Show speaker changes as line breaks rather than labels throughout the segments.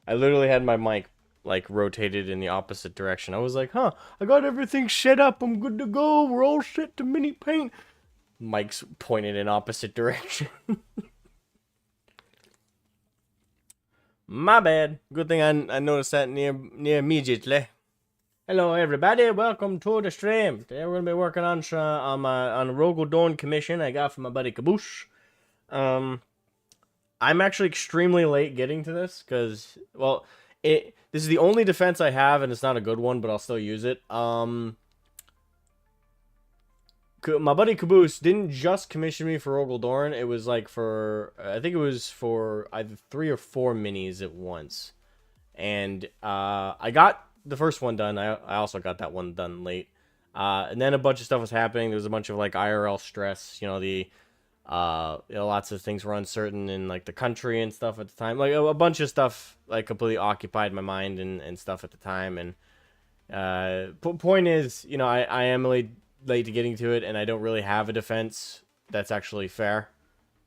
I literally had my mic like rotated in the opposite direction. I was like, huh, I got everything set up. I'm good to go. We're all set to mini paint. Mike's pointed in opposite direction. My bad. Good thing I noticed that near immediately. Hello everybody, welcome to the stream. Today we're gonna be working on a Rogal Dorn commission I got from my buddy Caboose. I'm actually extremely late getting to this because, well, this is the only defense I have, and it's not a good one, but I'll still use it. My buddy Caboose didn't just commission me for Rogal Dorn. It was like for, I think it was for either 3 or 4 minis at once. And I got the first one done. I also got that one done late. And then a bunch of stuff was happening. There was a bunch of like IRL stress. You know, lots of things were uncertain in like the country and stuff at the time. Like a bunch of stuff like completely occupied my mind and stuff at the time. And point is, you know, I am late to getting to it, and I don't really have a defense that's actually fair.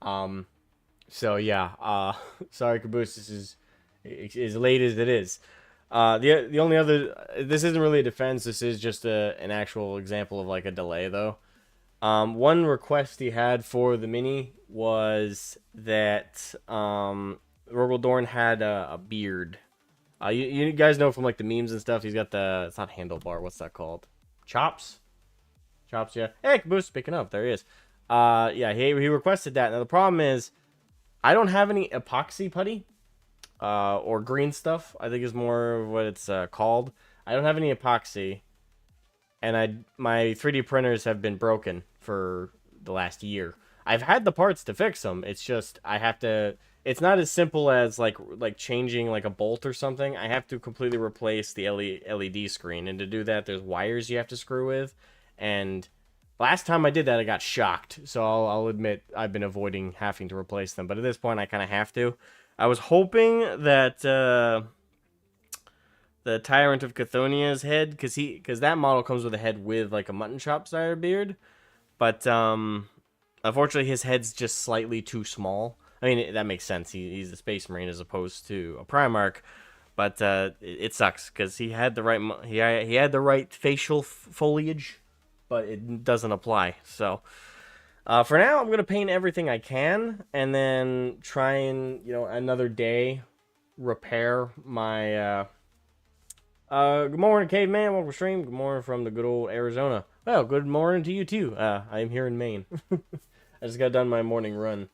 So yeah. Sorry, Caboose. This is as late as it is. The only other, this isn't really a defense. This is just an actual example of like a delay though. One request he had for the mini was that Rogal Dorn had a beard. You guys know from like the memes and stuff. He's got it's not handlebar. What's that called? Chops. Chops. Yeah. Hey, Caboose. Picking up. There he is. Yeah. He requested that. Now the problem is, I don't have any epoxy putty. Or green stuff, I think is more what it's called. I don't have any epoxy, and my 3D printers have been broken for the last year. I've had the parts to fix them. It's just I have to. It's not as simple as like changing like a bolt or something. I have to completely replace the LED screen, and to do that, there's wires you have to screw with. And last time I did that, I got shocked. So I'll admit I've been avoiding having to replace them. But at this point, I kind of have to. I was hoping that the Tyrant of Chthonia's head, because that model comes with a head with like a mutton chop style beard, but unfortunately his head's just slightly too small. I mean that makes sense. He's a Space Marine as opposed to a Primarch, but it sucks because he had the right he had the right facial foliage, but it doesn't apply. So. For now, I'm going to paint everything I can, and then try and, you know, another day repair my, good morning, Caveman, welcome to stream, good morning from the good old Arizona. Well, good morning to you, too. I am here in Maine. I just got done my morning run.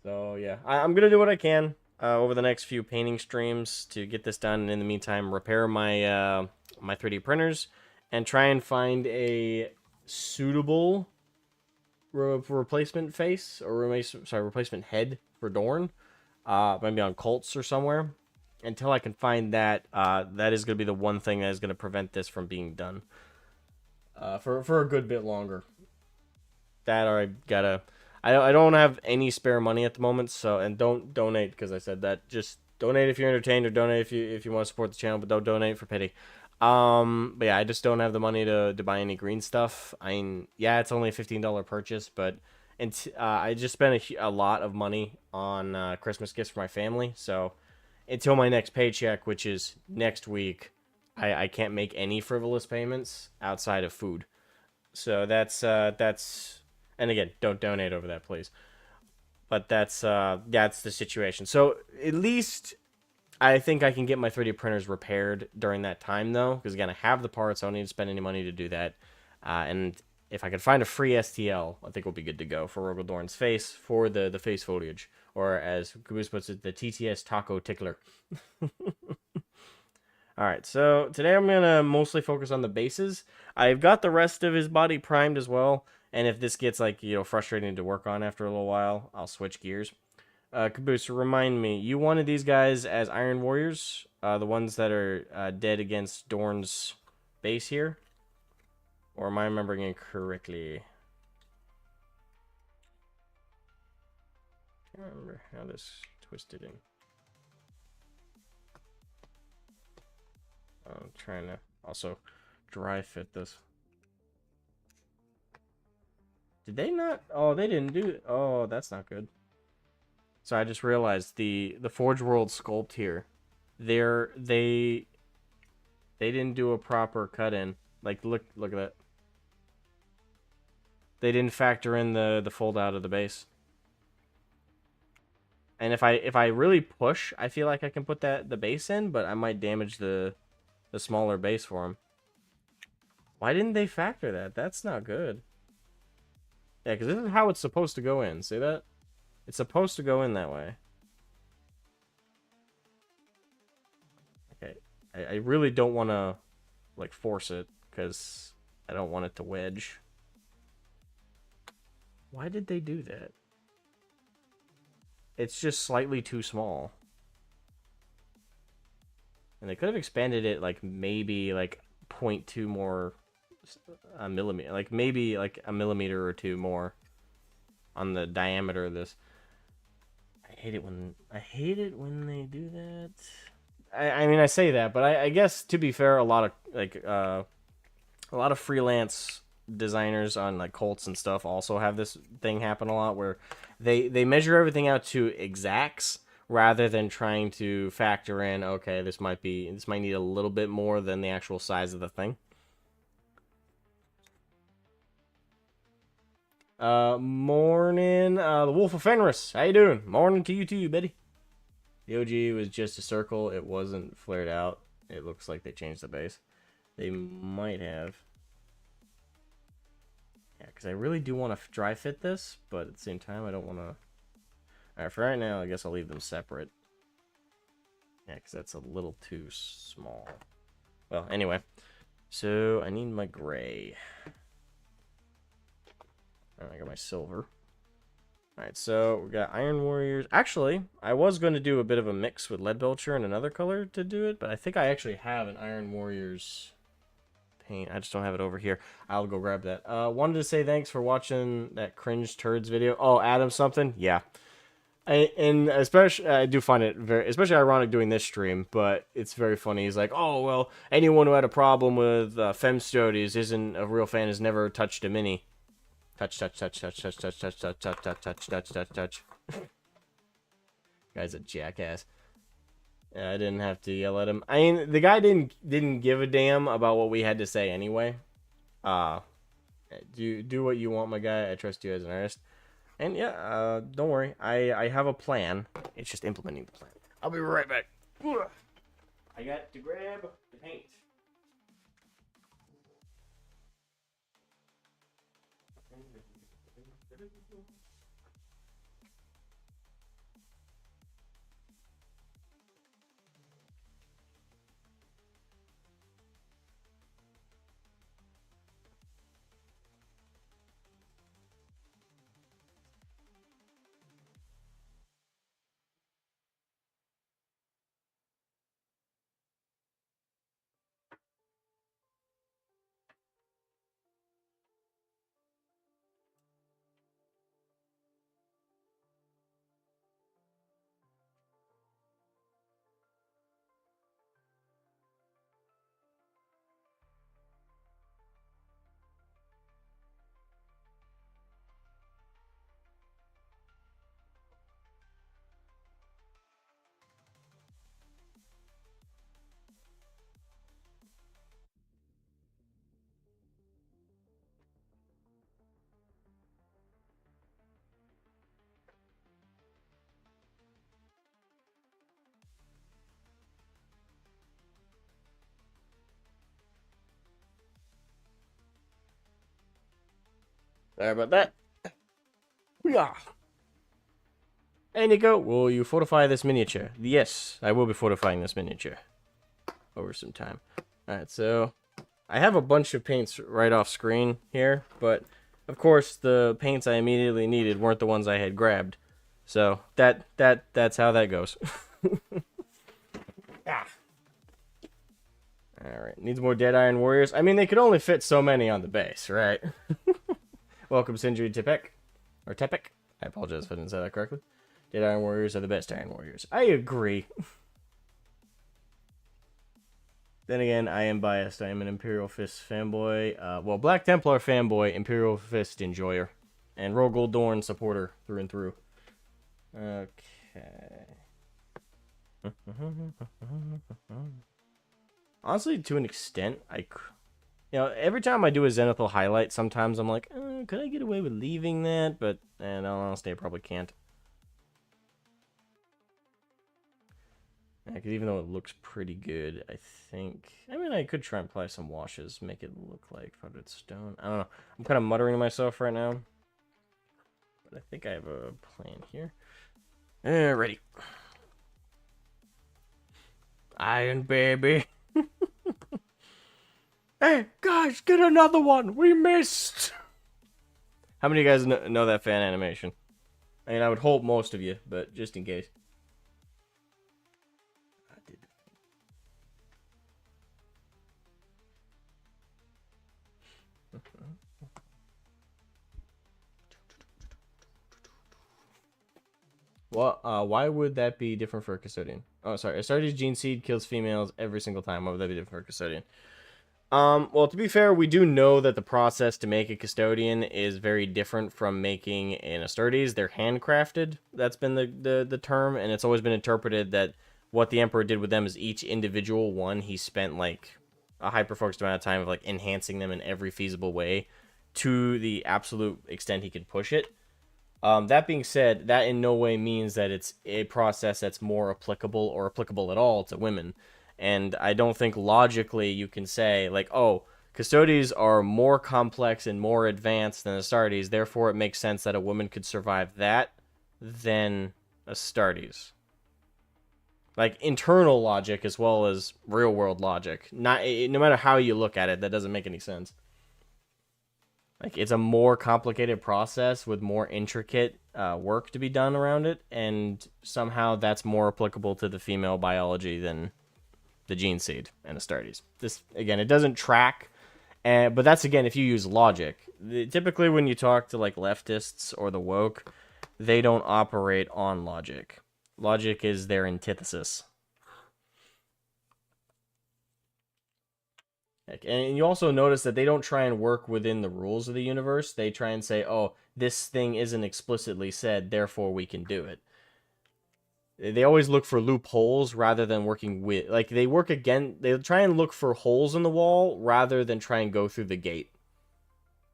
So, yeah, I'm going to do what I can, over the next few painting streams to get this done, and in the meantime, repair my, my 3D printers, and try and find a suitable replacement face or replacement head for Dorn, maybe on Colts or somewhere. Until I can find that, that is going to be the one thing that is going to prevent this from being done for a good bit longer. That or I don't have any spare money at the moment, so, and don't donate because I said that. Just donate if you're entertained, or donate if you want to support the channel, but don't donate for pity. But yeah, I just don't have the money to buy any green stuff. I mean, yeah, it's only a $15 purchase, but I just spent a lot of money on Christmas gifts for my family. So until my next paycheck, which is next week, I can't make any frivolous payments outside of food. So that's and again, don't donate over that, please. But that's the situation. So at least I think I can get my 3D printers repaired during that time, though, because, again, I have the parts. I don't need to spend any money to do that. And if I could find a free STL, I think we'll be good to go for Rogal Dorn's face for the face foliage. Or, as Caboose puts it, the TTS Taco Tickler. Alright, so today I'm going to mostly focus on the bases. I've got the rest of his body primed as well. And if this gets, like, you know, frustrating to work on after a little while, I'll switch gears. Caboose, remind me, you wanted these guys as Iron Warriors, the ones that are dead against Dorn's base here? Or am I remembering it correctly? I can't remember how this twisted in. I'm trying to also dry fit this. Did they not? Oh, they didn't do it. Oh, that's not good. So I just realized the Forge World sculpt here. They didn't do a proper cut in. Like look at that. They didn't factor in the fold out of the base. And if I really push, I feel like I can put the base in, but I might damage the smaller base for him. Why didn't they factor that? That's not good. Yeah, because this is how it's supposed to go in. See that? It's supposed to go in that way. Okay. I really don't want to, like, force it, because I don't want it to wedge. Why did they do that? It's just slightly too small. And they could have expanded it, like, maybe, like, 0.2 more a millimeter. Like, maybe, like, a millimeter or two more on the diameter of this. I hate it when they do that. I mean, I say that, but I guess, to be fair, a lot of freelance designers on, like, Colts and stuff also have this thing happen a lot, where they measure everything out to exacts rather than trying to factor in, okay, this might need a little bit more than the actual size of the thing. Morning, the Wolf of Fenris. How you doing? Morning to you too, buddy. The OG was just a circle. It wasn't flared out. It looks like they changed the base. They might have. Yeah, because I really do want to dry fit this, but at the same time, I don't want to... Alright, for right now, I guess I'll leave them separate. Yeah, because that's a little too small. Well, anyway. So, I need my gray. I got my silver. Alright, so we got Iron Warriors. Actually, I was going to do a bit of a mix with Leadbelcher and another color to do it, but I think I actually have an Iron Warriors paint. I just don't have it over here. I'll go grab that. Wanted to say thanks for watching that cringe turds video. Oh, Adam something? Yeah. And especially, I do find it especially ironic doing this stream, but it's very funny. He's like, oh, well, anyone who had a problem with Fem Studies isn't a real fan, has never touched a mini. Touch. Guy's a jackass. Yeah, I didn't have to yell at him. I mean, the guy didn't give a damn about what we had to say anyway. Do what you want, my guy. I trust you as an artist. And yeah, don't worry. I have a plan. It's just implementing the plan. I'll be right back. I got to grab the paint. Sorry about that. Yeah. Hey, Nico, will you fortify this miniature? Yes, I will be fortifying this miniature over some time. Alright, so I have a bunch of paints right off screen here, but of course the paints I immediately needed weren't the ones I had grabbed. So that's how that goes. Ah. Alright, needs more Dead Iron Warriors. I mean, they could only fit so many on the base, right? Welcome, Sindri Tepek. Or Tepek. I apologize if I didn't say that correctly. Dead Iron Warriors are the best Iron Warriors. I agree. Then again, I am biased. I am an Imperial Fist fanboy. Well, Black Templar fanboy, Imperial Fist enjoyer. And Rogal Dorn supporter through and through. Okay. Honestly, to an extent, every time I do a Zenithal highlight, sometimes I'm like, could I get away with leaving that? But, in all honesty, I probably can't. Yeah, because even though it looks pretty good, I could try and apply some washes, make it look like powdered stone. I don't know. I'm kind of muttering to myself right now. But I think I have a plan here. Ready. Iron baby. Hey, guys, get another one. We missed. How many of you guys know that fan animation? I mean, I would hope most of you, but just in case. Well, why would that be different for a custodian? Oh, sorry. Astartes gene seed kills females every single time. Why would that be different for a custodian? Well, to be fair, we do know that the process to make a custodian is very different from making an Astartes. They're handcrafted. That's been the term, and it's always been interpreted that what the Emperor did with them is each individual one, he spent, like, a hyper-focused amount of time of, like, enhancing them in every feasible way to the absolute extent he could push it. That being said, that in no way means that it's a process that's more applicable or applicable at all to women. And I don't think logically you can say, like, oh, Custodes are more complex and more advanced than Astartes, therefore it makes sense that a woman could survive that than Astartes. Like, internal logic as well as real-world logic. No matter how you look at it, that doesn't make any sense. Like, it's a more complicated process with more intricate work to be done around it, and somehow that's more applicable to the female biology than the gene seed and Astartes. This, again, it doesn't track, but that's, again, if you use logic. Typically, when you talk to, like, leftists or the woke, they don't operate on logic. Logic is their antithesis. And you also notice that they don't try and work within the rules of the universe. They try and say, oh, this thing isn't explicitly said, therefore we can do it. They always look for loopholes rather than working with... Like, they try and look for holes in the wall rather than try and go through the gate.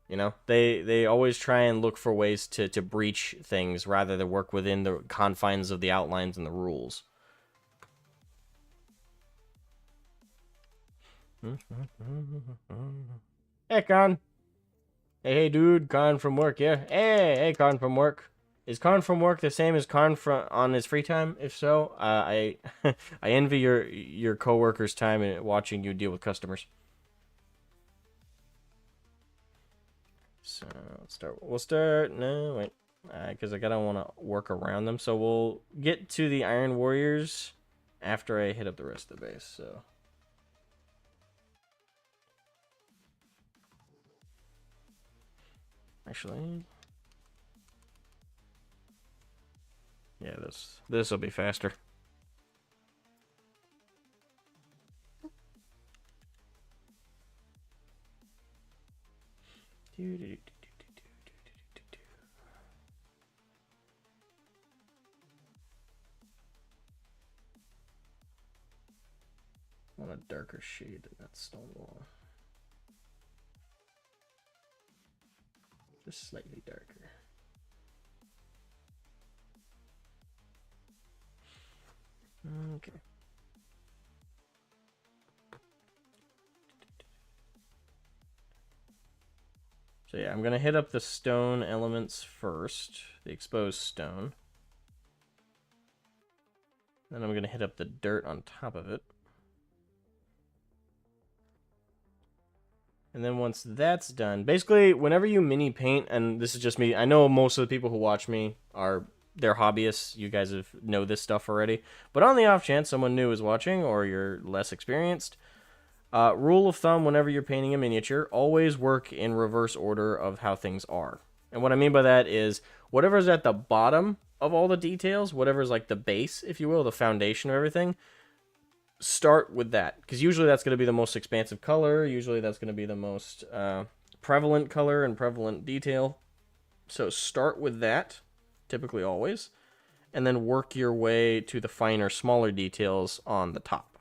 You know? They always try and look for ways to breach things rather than work within the confines of the outlines and the rules. Hey, Con. Hey, dude. Con from work, yeah. Hey, Con from work. Is Con from work the same as Con on his free time? If so, I I envy your coworkers' time in watching you deal with customers. So let's start. We'll start. No, wait, because I don't want to work around them. So we'll get to the Iron Warriors after I hit up the rest of the base. So. Actually, yeah, this will be faster. I want a darker shade than that stone wall. Just slightly darker. Okay. So yeah, I'm going to hit up the stone elements first, the exposed stone. Then I'm going to hit up the dirt on top of it. And then once that's done, basically, whenever you mini paint, and this is just me, I know most of the people who watch me they're hobbyists. You guys know this stuff already. But on the off chance someone new is watching, or you're less experienced, rule of thumb, whenever you're painting a miniature, always work in reverse order of how things are. And what I mean by that is, whatever's at the bottom of all the details, whatever's like the base, if you will, the foundation of everything, start with that, because usually that's going to be the most expansive color. Usually that's going to be the most prevalent color and prevalent detail. So start with that, typically always, and then work your way to the finer, smaller details on the top.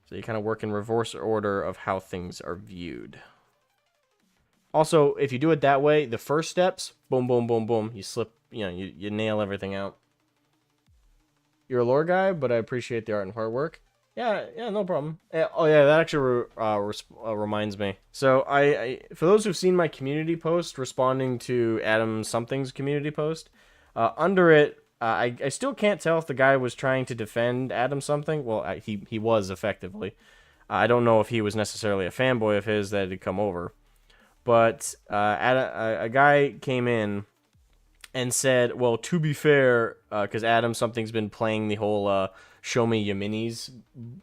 So you kind of work in reverse order of how things are viewed. Also, if you do it that way, the first steps, boom, boom, boom, boom, you slip, you nail everything out. You're a lore guy, but I appreciate the art and hard work. Yeah, no problem. Oh yeah, that actually reminds me. So for those who've seen my community post responding to Adam Something's community post, under it, I still can't tell if the guy was trying to defend Adam Something. Well, he was effectively. I don't know if he was necessarily a fanboy of his that had come over, but a guy came in and said, well, to be fair, because Adam Something's been playing the whole show me your minis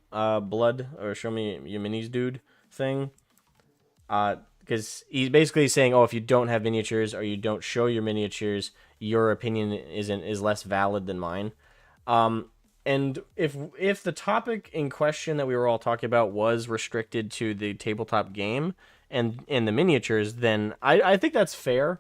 blood, or show me your minis dude thing. Because he's basically saying, oh, if you don't have miniatures or you don't show your miniatures, your opinion is less valid than mine. And if the topic in question that we were all talking about was restricted to the tabletop game and the miniatures, then I think that's fair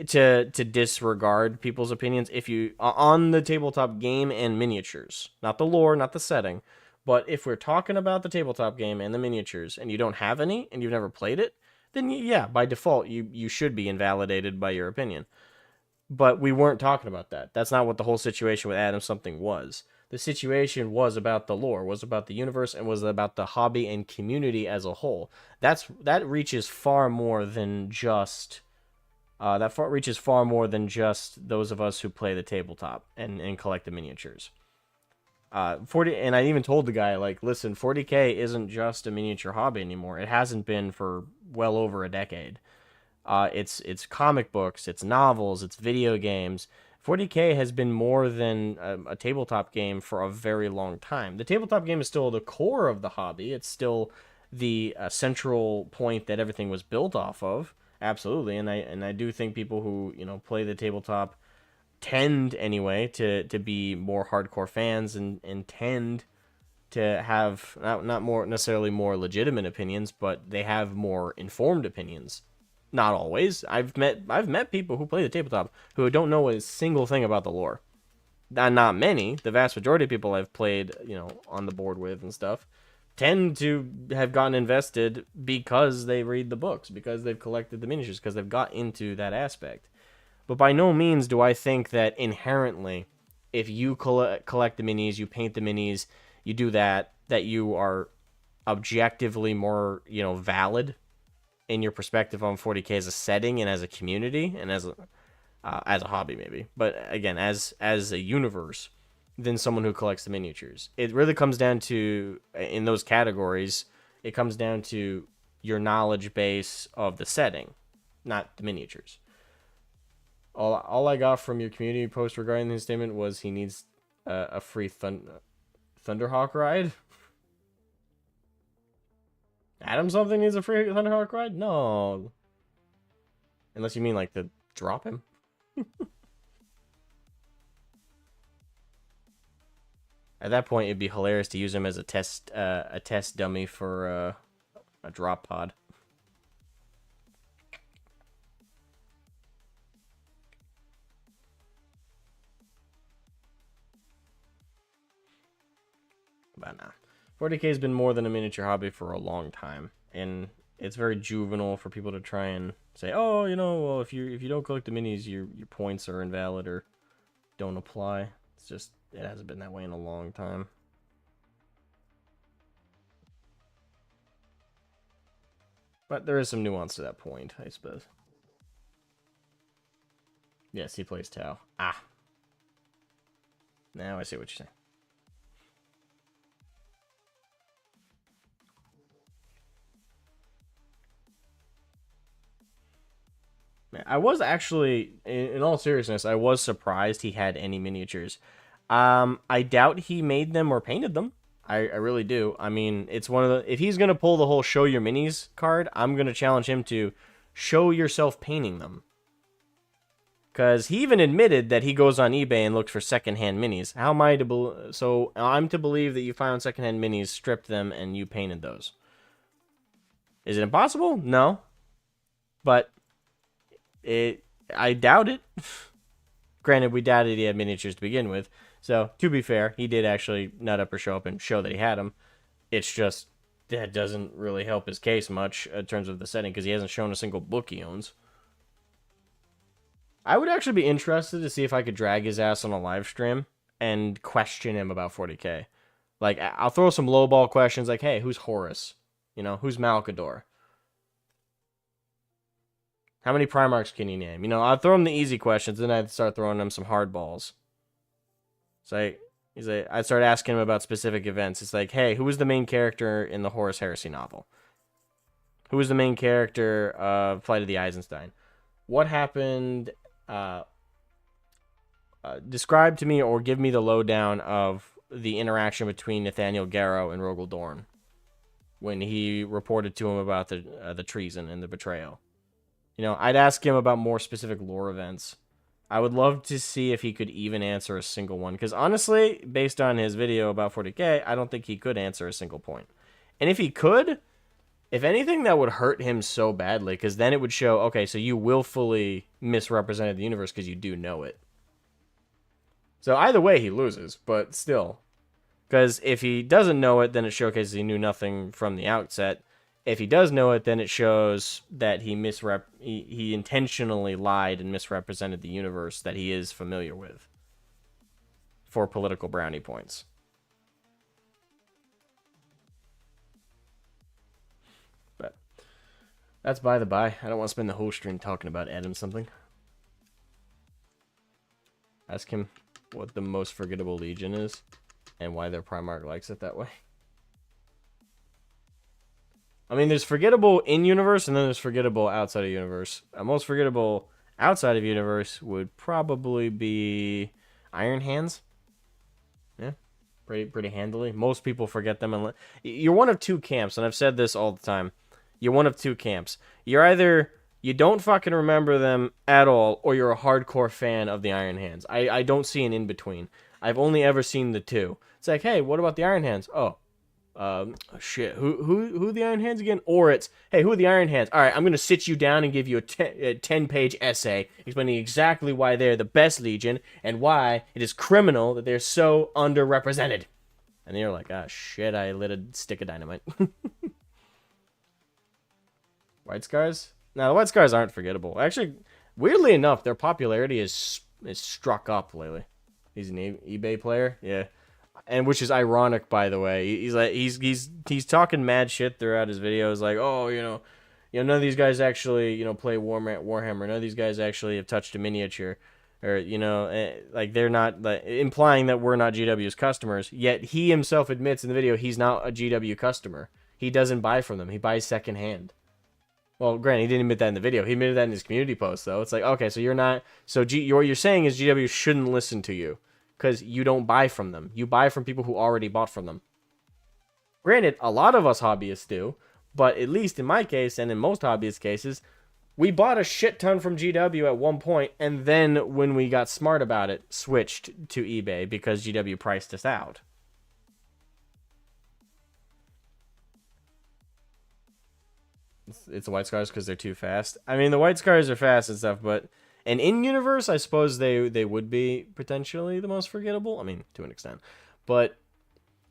to disregard people's opinions if you on the tabletop game and miniatures, not the lore, not the setting. But if we're talking about the tabletop game and the miniatures and you don't have any and you've never played it, then yeah, by default you should be invalidated by your opinion. But we weren't talking about that. That's not what the whole situation with Adam Something was. The situation was about the lore, was about the universe, and was about the hobby and community as a whole. That reaches far more than just reaches far more than just those of us who play the tabletop and collect the miniatures. 40, and I even told the guy, like, listen, 40K isn't just a miniature hobby anymore. It hasn't been for well over a decade. It's comic books, it's novels, it's video games. 40K has been more than a tabletop game for a very long time. The tabletop game is still the core of the hobby. It's still the central point that everything was built off of. Absolutely, and I do think people who play the tabletop tend anyway to be more hardcore fans and tend to have not more necessarily more legitimate opinions, but they have more informed opinions. Not always. I've met people who play the tabletop who don't know a single thing about the lore. Not many. The vast majority of people I've played, on the board with and stuff, tend to have gotten invested because they read the books, because they've collected the miniatures, because they've got into that aspect. But by no means do I think that inherently, if you collect the minis, you paint the minis, you do that you are objectively more, valid in your perspective on 40K as a setting and as a community and as a hobby maybe. But again, as a universe, than someone who collects the miniatures. It really comes down to, in those categories, it comes down to your knowledge base of the setting, not the miniatures. All I got from your community post regarding this statement was he needs a free Thunderhawk ride. Adam Something needs a free Thunderhawk ride? No. Unless you mean like to drop him. At that point, it'd be hilarious to use him as a test dummy for a drop pod. But nah, 40K has been more than a miniature hobby for a long time, and it's very juvenile for people to try and say, oh, well, if you don't collect the minis, your points are invalid or don't apply. It's just, it hasn't been that way in a long time. But there is some nuance to that point, I suppose. Yes, he plays Tau. Ah. Now I see what you're saying. I was actually, in all seriousness, I was surprised he had any miniatures. I doubt he made them or painted them. I really do. I mean, it's one of the... If he's going to pull the whole show your minis card, I'm going to challenge him to show yourself painting them. Because he even admitted that he goes on eBay and looks for secondhand minis. How am I to... So I'm to believe that you found secondhand minis, stripped them, and you painted those. Is it impossible? No. But... I doubt it. Granted, we doubted he had miniatures to begin with. So, to be fair, he did actually nut up or show up and show that he had them. It's just that doesn't really help his case much in terms of the setting because he hasn't shown a single book he owns. I would actually be interested to see if I could drag his ass on a live stream and question him about 40k. Like, I'll throw some lowball questions like, hey, who's Horus? You know, who's Malkador? How many Primarchs can you name? You know, I'll throw him the easy questions, then I'd start throwing him some hard balls. So I'd start asking him about specific events. It's like, hey, who was the main character in the Horus Heresy novel? Who was the main character of Flight of the Eisenstein? What happened? Describe to me or give me the lowdown of the interaction between Nathaniel Garrow and Rogal Dorn when he reported to him about the treason and the betrayal. You know, I'd ask him about more specific lore events. I would love to see if he could even answer a single one. Because honestly, based on his video about 40k, I don't think he could answer a single point. And if he could, if anything, that would hurt him so badly. Because then it would show, okay, so you willfully misrepresented the universe because you do know it. So either way, he loses. But still. Because if he doesn't know it, then it showcases he knew nothing from the outset. If he does know it, then it shows that he intentionally lied and misrepresented the universe that he is familiar with for political brownie points. But that's by the by. I don't want to spend the whole stream talking about Adam something. Ask him what the most forgettable Legion is and why their Primarch likes it that way. I mean, there's forgettable in-universe, and then there's forgettable outside of universe. Most forgettable outside of universe would probably be Iron Hands. Yeah, pretty handily. Most people forget them. Unless you're one of two camps, and I've said this all the time. You're one of two camps. You're either you don't fucking remember them at all, or you're a hardcore fan of the Iron Hands. I don't see an in-between. I've only ever seen the two. It's like, hey, what about the Iron Hands? Oh. Shit, who are the Iron Hands again? Or it's, hey, who are the Iron Hands? All right, I'm going to sit you down and give you a 10-page essay explaining exactly why they're the best Legion and why it is criminal that they're so underrepresented. And you're like, ah, shit, I lit a stick of dynamite. White Scars? Now, the White Scars aren't forgettable. Actually, weirdly enough, their popularity is struck up lately. He's an eBay player? Yeah. And which is ironic, by the way. He's like he's talking mad shit throughout his videos, like, oh, you know, none of these guys actually, play Warhammer. None of these guys actually have touched a miniature, or like they're not, like, implying that we're not GW's customers. Yet he himself admits in the video he's not a GW customer. He doesn't buy from them. He buys secondhand. Well, granted, he didn't admit that in the video. He admitted that in his community post, though. It's like, okay, so you're not. So what you're saying is GW shouldn't listen to you. Because you don't buy from them. You buy from people who already bought from them. Granted, a lot of us hobbyists do. But at least in my case, and in most hobbyist cases, we bought a shit ton from GW at one point, and then when we got smart about it, switched to eBay because GW priced us out. It's the White Scars because they're too fast. I mean, the White Scars are fast and stuff, but... And in universe, I suppose they would be potentially the most forgettable. I mean, to an extent, but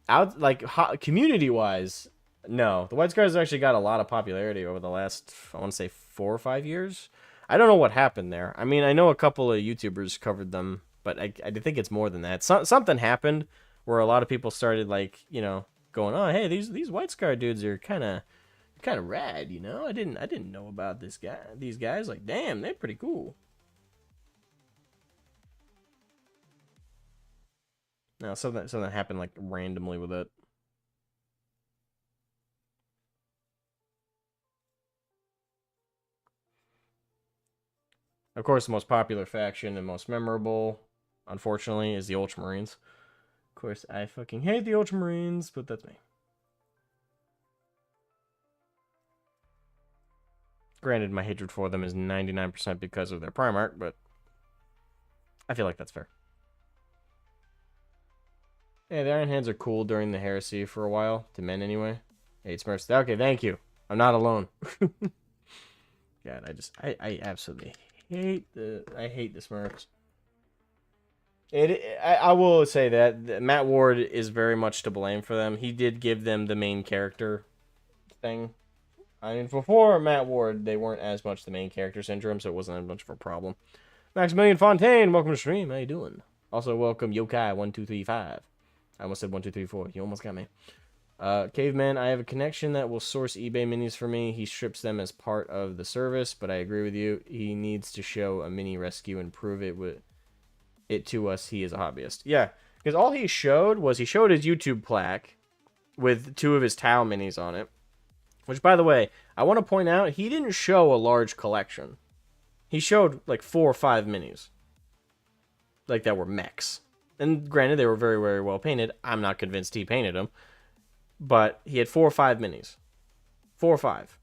out like community wise, no. The White Scars actually got a lot of popularity over the last, I want to say, 4 or 5 years. I don't know what happened there. I mean, I know a couple of YouTubers covered them, but I think it's more than that. Something happened where a lot of people started going, oh, hey, these White Scar dudes are kind of rad, I didn't know about these guys. Like, damn, they're pretty cool. No, something happened like randomly with it. Of course, the most popular faction and most memorable, unfortunately, is the Ultramarines. Of course, I fucking hate the Ultramarines, but that's me. Granted, my hatred for them is 99% because of their Primarch, but I feel like that's fair. Yeah, the Iron Hands are cool during the Heresy for a while, to men anyway. Hey, it's Okay, thank you. I'm not alone. God, I absolutely hate the Smurfs. I will say that Matt Ward is very much to blame for them. He did give them the main character thing. I mean, before Matt Ward, they weren't as much the main character syndrome, so it wasn't as much of a problem. Maximilian Fontaine, welcome to stream. How you doing? Also, welcome Yokai1235. I almost said 1234. You almost got me. Caveman, I have a connection that will source eBay minis for me. He strips them as part of the service, but I agree with you. He needs to show a mini rescue and prove it to us he is a hobbyist. Yeah, because all he showed his YouTube plaque with 2 of his Tau minis on it. Which, by the way, I want to point out, he didn't show a large collection. He showed like 4 or 5 minis. Like, that were mechs. And granted, they were very, very well painted. I'm not convinced he painted them. But he had 4 or 5 minis. 4 or 5.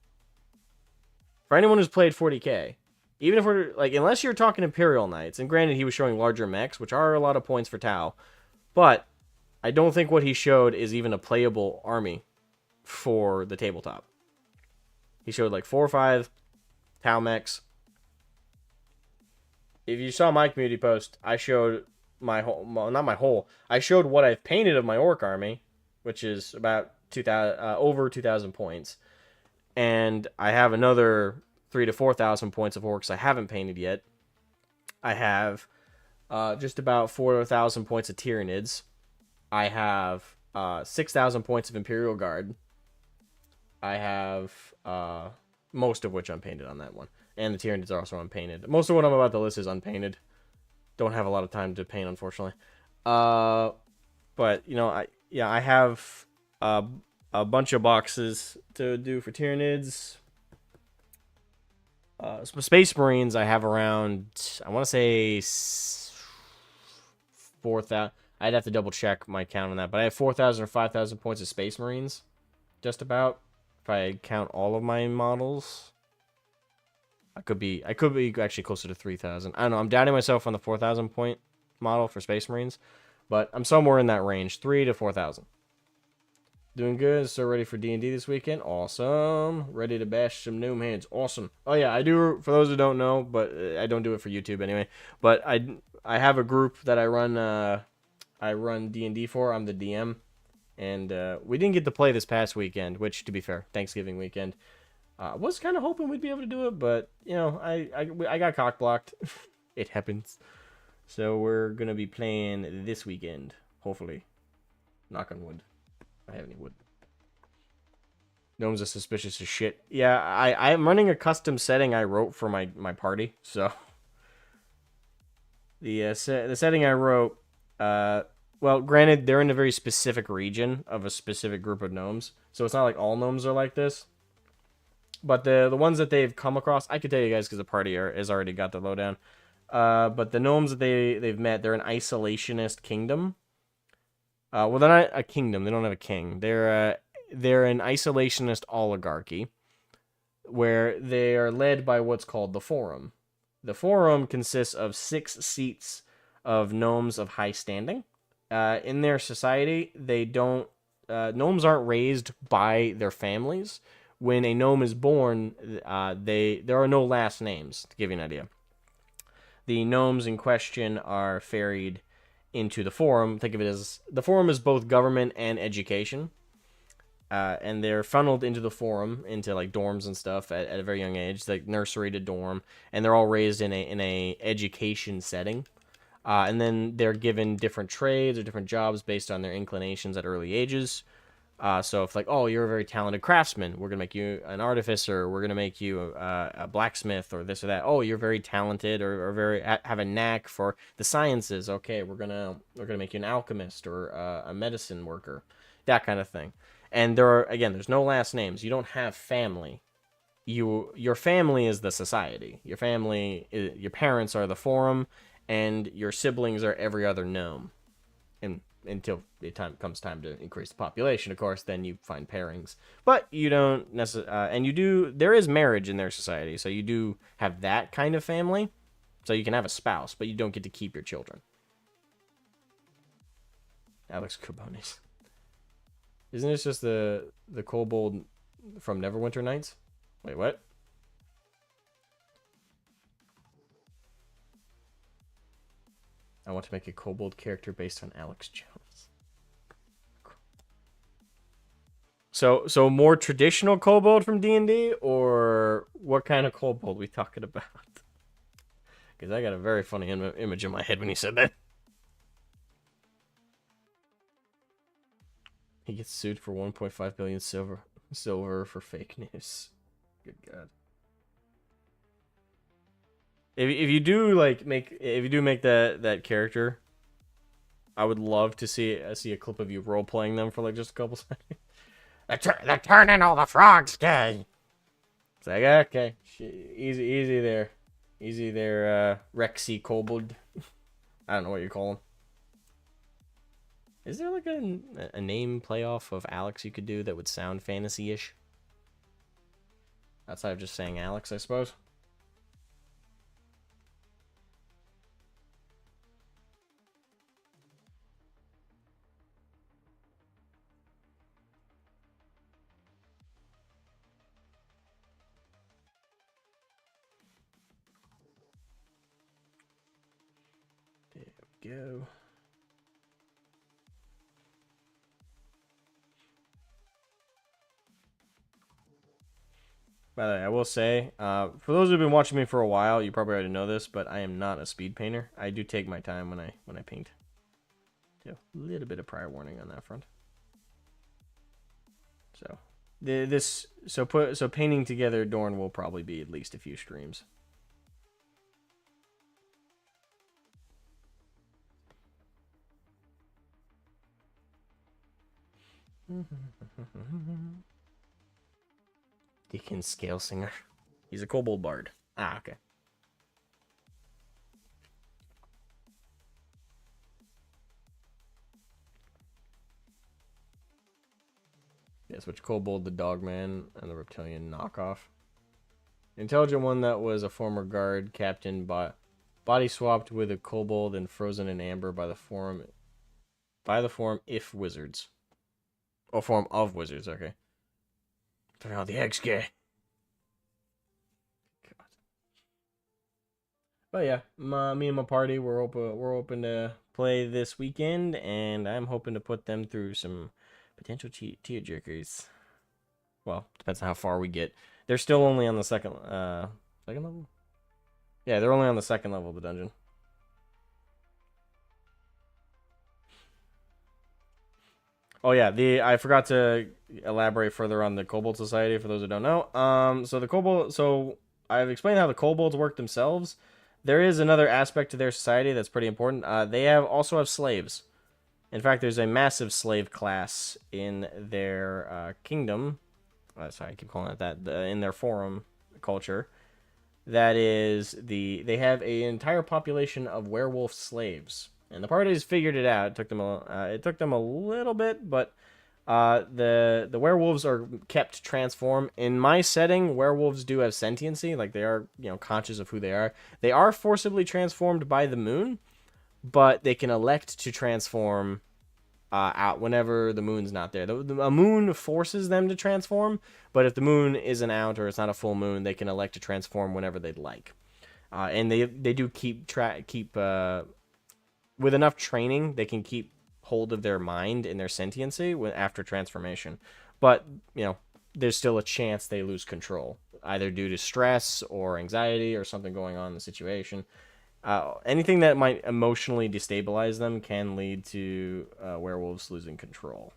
For anyone who's played 40k, even if we're, like, unless you're talking Imperial Knights, and granted, he was showing larger mechs, which are a lot of points for Tau, but I don't think what he showed is even a playable army for the tabletop. He showed like 4 or 5 Tau mechs. If you saw my community post, I showed my whole, well, not my whole, I showed what I've painted of my orc army, which is about 2,000, over 2,000 points. And I have another 3,000 to 4,000 points of orcs I haven't painted yet. I have just about 4,000 points of Tyranids. I have 6,000 points of Imperial Guard. I have most of which unpainted on that one. And the Tyranids are also unpainted. Most of what I'm about to list is unpainted. Don't have a lot of time to paint, unfortunately. But, you know, I have a bunch of boxes to do for Tyranids. Space Marines, I have around, I want to say 4,000. I'd have to double check my count on that, but I have 4,000 or 5,000 points of Space Marines, just about. If I count all of my models, I could be actually closer to 3,000. I don't know. I'm doubting myself on the 4,000 point model for Space Marines, but I'm somewhere in that range, 3,000 to 4,000. Doing good. So ready for D&D this weekend. Awesome. Ready to bash some gnome hands. Awesome. Oh yeah, I do. For those who don't know, but I don't do it for YouTube anyway. But I have a group that I run D&D for. I'm the DM. And we didn't get to play this past weekend, which, to be fair, Thanksgiving weekend. Was kind of hoping we'd be able to do it, but, you know, I got cock-blocked. It happens. So we're going to be playing this weekend, hopefully. Knock on wood. I have any wood. Gnomes are suspicious as shit. Yeah, I'm running a custom setting I wrote for my party, so... The setting I wrote... well, granted, they're in a very specific region of a specific group of gnomes, so it's not like all gnomes are like this. But the ones that they've come across, I could tell you guys because the party has already got the lowdown. But the gnomes that they've met, they're an isolationist kingdom. Well, they're not a kingdom. They don't have a king. They're an isolationist oligarchy, where they are led by what's called the Forum. The Forum consists of 6 seats of gnomes of high standing. In their society, they don't. Gnomes aren't raised by their families. When a gnome is born, there are no last names. To give you an idea, the gnomes in question are ferried into the Forum. Think of it as the Forum is both government and education, and they're funneled into the Forum, into like dorms and stuff at a very young age, like nursery to dorm, and they're all raised in a education setting. And then they're given different trades or different jobs based on their inclinations at early ages. So if like, oh, you're a very talented craftsman, we're gonna make you an artificer. We're gonna make you a blacksmith or this or that. Oh, you're very talented or very have a knack for the sciences. Okay, we're gonna make you an alchemist or a medicine worker, that kind of thing. And there's no last names. You don't have family. Your family is the society. Your your parents are the Forum, and your siblings are every other gnome. And until comes time to increase the population, of course, then you find pairings. But you don't necessarily, and there is marriage in their society, so you do have that kind of family. So you can have a spouse, but you don't get to keep your children. Alex Kubonis. Isn't this just the kobold from Neverwinter Nights? Wait, what? I want to make a kobold character based on Alex Jones. So more traditional kobold from D&D, or what kind of kobold we talking about? Because I got a very funny image in my head when you said that. He gets sued for 1.5 billion silver for fake news. Good God. If you do make that character, I would love to see a clip of you role playing them for like just a couple seconds. They're turning all the frogs gay. It's like, okay, easy there, Rexy kobold. I don't know what you call him. Is there like a name playoff of Alex you could do that would sound fantasy-ish? Outside of just saying Alex, I suppose. There we go. By the way, I will say, for those who've been watching me for a while, you probably already know this, but I am not a speed painter. I do take my time when I paint. So a little bit of prior warning on that front. So painting together Dorn will probably be at least a few streams. Deacon Scale Singer. He's a kobold bard. Ah, okay. Yeah, switch kobold, the dogman, and the reptilian knockoff. Intelligent one that was a former guard captain, body swapped with a kobold and frozen in amber by the form if wizards. Or form of wizards, okay. Turn out the eggs gay. God. But yeah, me and my party, we're open to play this weekend, and I'm hoping to put them through some potential tear jerkers. Well, depends on how far we get. They're still only on the second level? Yeah, they're only on the second level of the dungeon. Oh yeah, I forgot to elaborate further on the Kobold Society for those who don't know. So I've explained how the kobolds work themselves. There is another aspect to their society that's pretty important. They also have slaves. In fact, there's a massive slave class in their kingdom. Sorry, I keep calling it that. In their forum culture, they have an entire population of werewolf slaves. And the parties figured it out. It took them a little bit, but the werewolves are kept transformed. In my setting, werewolves do have sentiency, like they are, conscious of who they are. They are forcibly transformed by the moon, but they can elect to transform out whenever the moon's not there. A moon forces them to transform, but if the moon isn't out or it's not a full moon, they can elect to transform whenever they'd like. And they do keep with enough training, they can keep hold of their mind and their sentiency after transformation. But, there's still a chance they lose control, either due to stress or anxiety or something going on in the situation. Anything that might emotionally destabilize them can lead to werewolves losing control.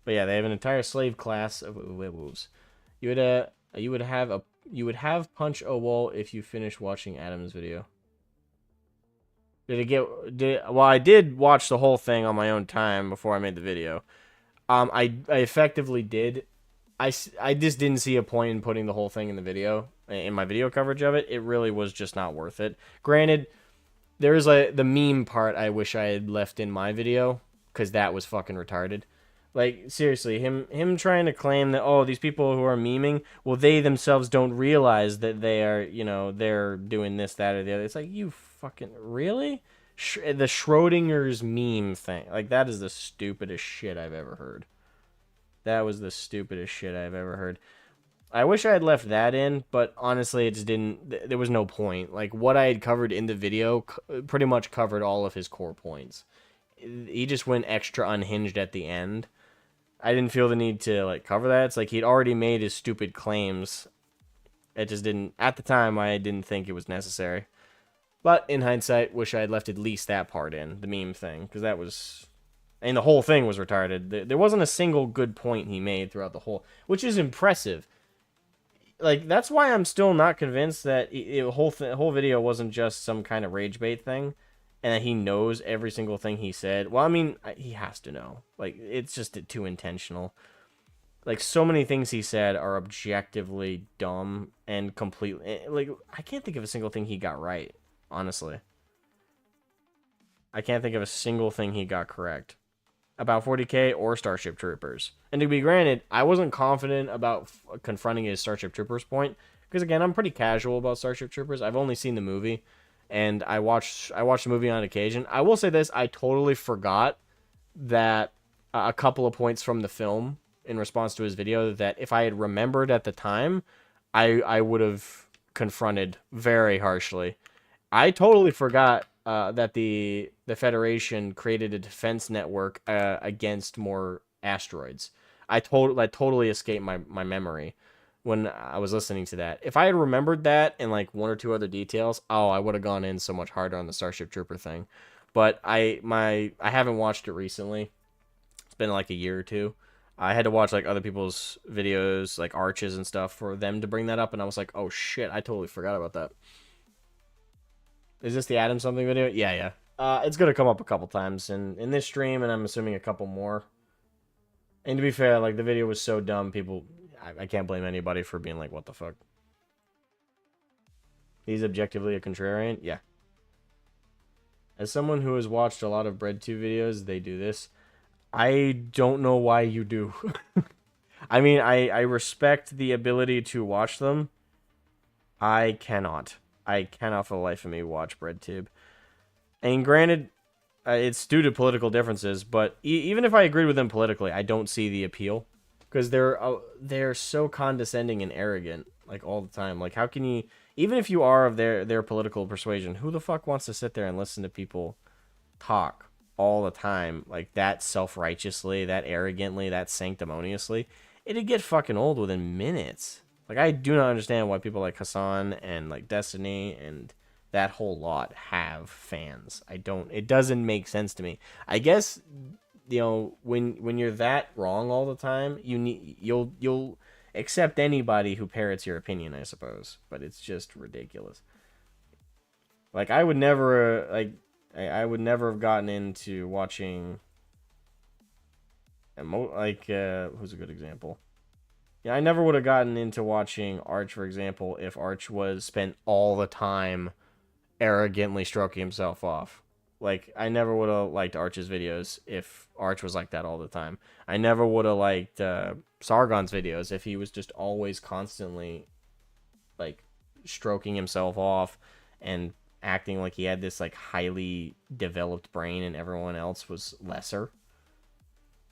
But yeah, they have an entire slave class of werewolves. You would have punch a wall if you finish watching Adam's video. Well, I did watch the whole thing on my own time before I made the video. I effectively did. I just didn't see a point in putting the whole thing in the video, in my video coverage of it. It really was just not worth it. Granted, there is the meme part I wish I had left in my video, because that was fucking retarded. Like, seriously, him trying to claim that, these people who are memeing, well, they themselves don't realize that they are, they're doing this, that, or the other. It's like, you fucking, really? The Schrodinger's meme thing. Like, that is the stupidest shit I've ever heard. That was the stupidest shit I've ever heard. I wish I had left that in, but honestly, it just didn't. There was no point. Like, what I had covered in the video pretty much covered all of his core points. He just went extra unhinged at the end. I didn't feel the need to, like, cover that. It's like he'd already made his stupid claims. It just didn't. At the time, I didn't think it was necessary. But in hindsight, wish I had left at least that part in, the meme thing, because that was. And the whole thing was retarded. There wasn't a single good point he made throughout the whole, which is impressive. Like, that's why I'm still not convinced that the whole video wasn't just some kind of rage bait thing, and that he knows every single thing he said. Well, I mean, he has to know. Like, it's just too intentional. Like, so many things he said are objectively dumb and completely, like, I can't think of a single thing he got right, honestly. I can't think of a single thing he got correct about 40K or Starship Troopers. And to be granted, I wasn't confident about confronting his Starship Troopers point, because again, I'm pretty casual about Starship Troopers. I've only seen the movie, and I watched the movie on occasion. I will say this, I totally forgot that a couple of points from the film in response to his video that if I had remembered at the time, I would have confronted very harshly. I totally forgot that the Federation created a defense network against more asteroids. That totally escaped my memory when I was listening to that. If I had remembered that and like one or two other details, I would have gone in so much harder on the Starship Trooper thing. But I haven't watched it recently. It's been like a year or two. I had to watch like other people's videos, like Arches and stuff, for them to bring that up, and I was like, oh shit, I totally forgot about that. Is this the Adam something video? Yeah, yeah. It's gonna come up a couple times in this stream, and I'm assuming a couple more. And to be fair, like, the video was so dumb, I can't blame anybody for being like, what the fuck? He's objectively a contrarian? Yeah. As someone who has watched a lot of BreadTube videos, they do this. I don't know why you do. I mean, I respect the ability to watch them. I cannot. I cannot for the life of me watch BreadTube. And granted, it's due to political differences, but even if I agreed with them politically, I don't see the appeal. Because they're so condescending and arrogant, like, all the time. Like, how can you... Even if you are of their political persuasion, who the fuck wants to sit there and listen to people talk all the time, like, that self-righteously, that arrogantly, that sanctimoniously? It'd get fucking old within minutes. Like, I do not understand why people like Hassan and, like, Destiny and that whole lot have fans. It doesn't make sense to me. I guess, you know, when you're that wrong all the time, you'll accept anybody who parrots your opinion, I suppose. But it's just ridiculous. Like, I would never, I would never have gotten into watching, who's a good example? Yeah, I never would have gotten into watching Arch, for example, if Arch was spent all the time arrogantly stroking himself off. Like, I never would have liked Arch's videos if Arch was like that all the time. I never would have liked Sargon's videos if he was just always constantly, like, stroking himself off and acting like he had this, like, highly developed brain and everyone else was lesser.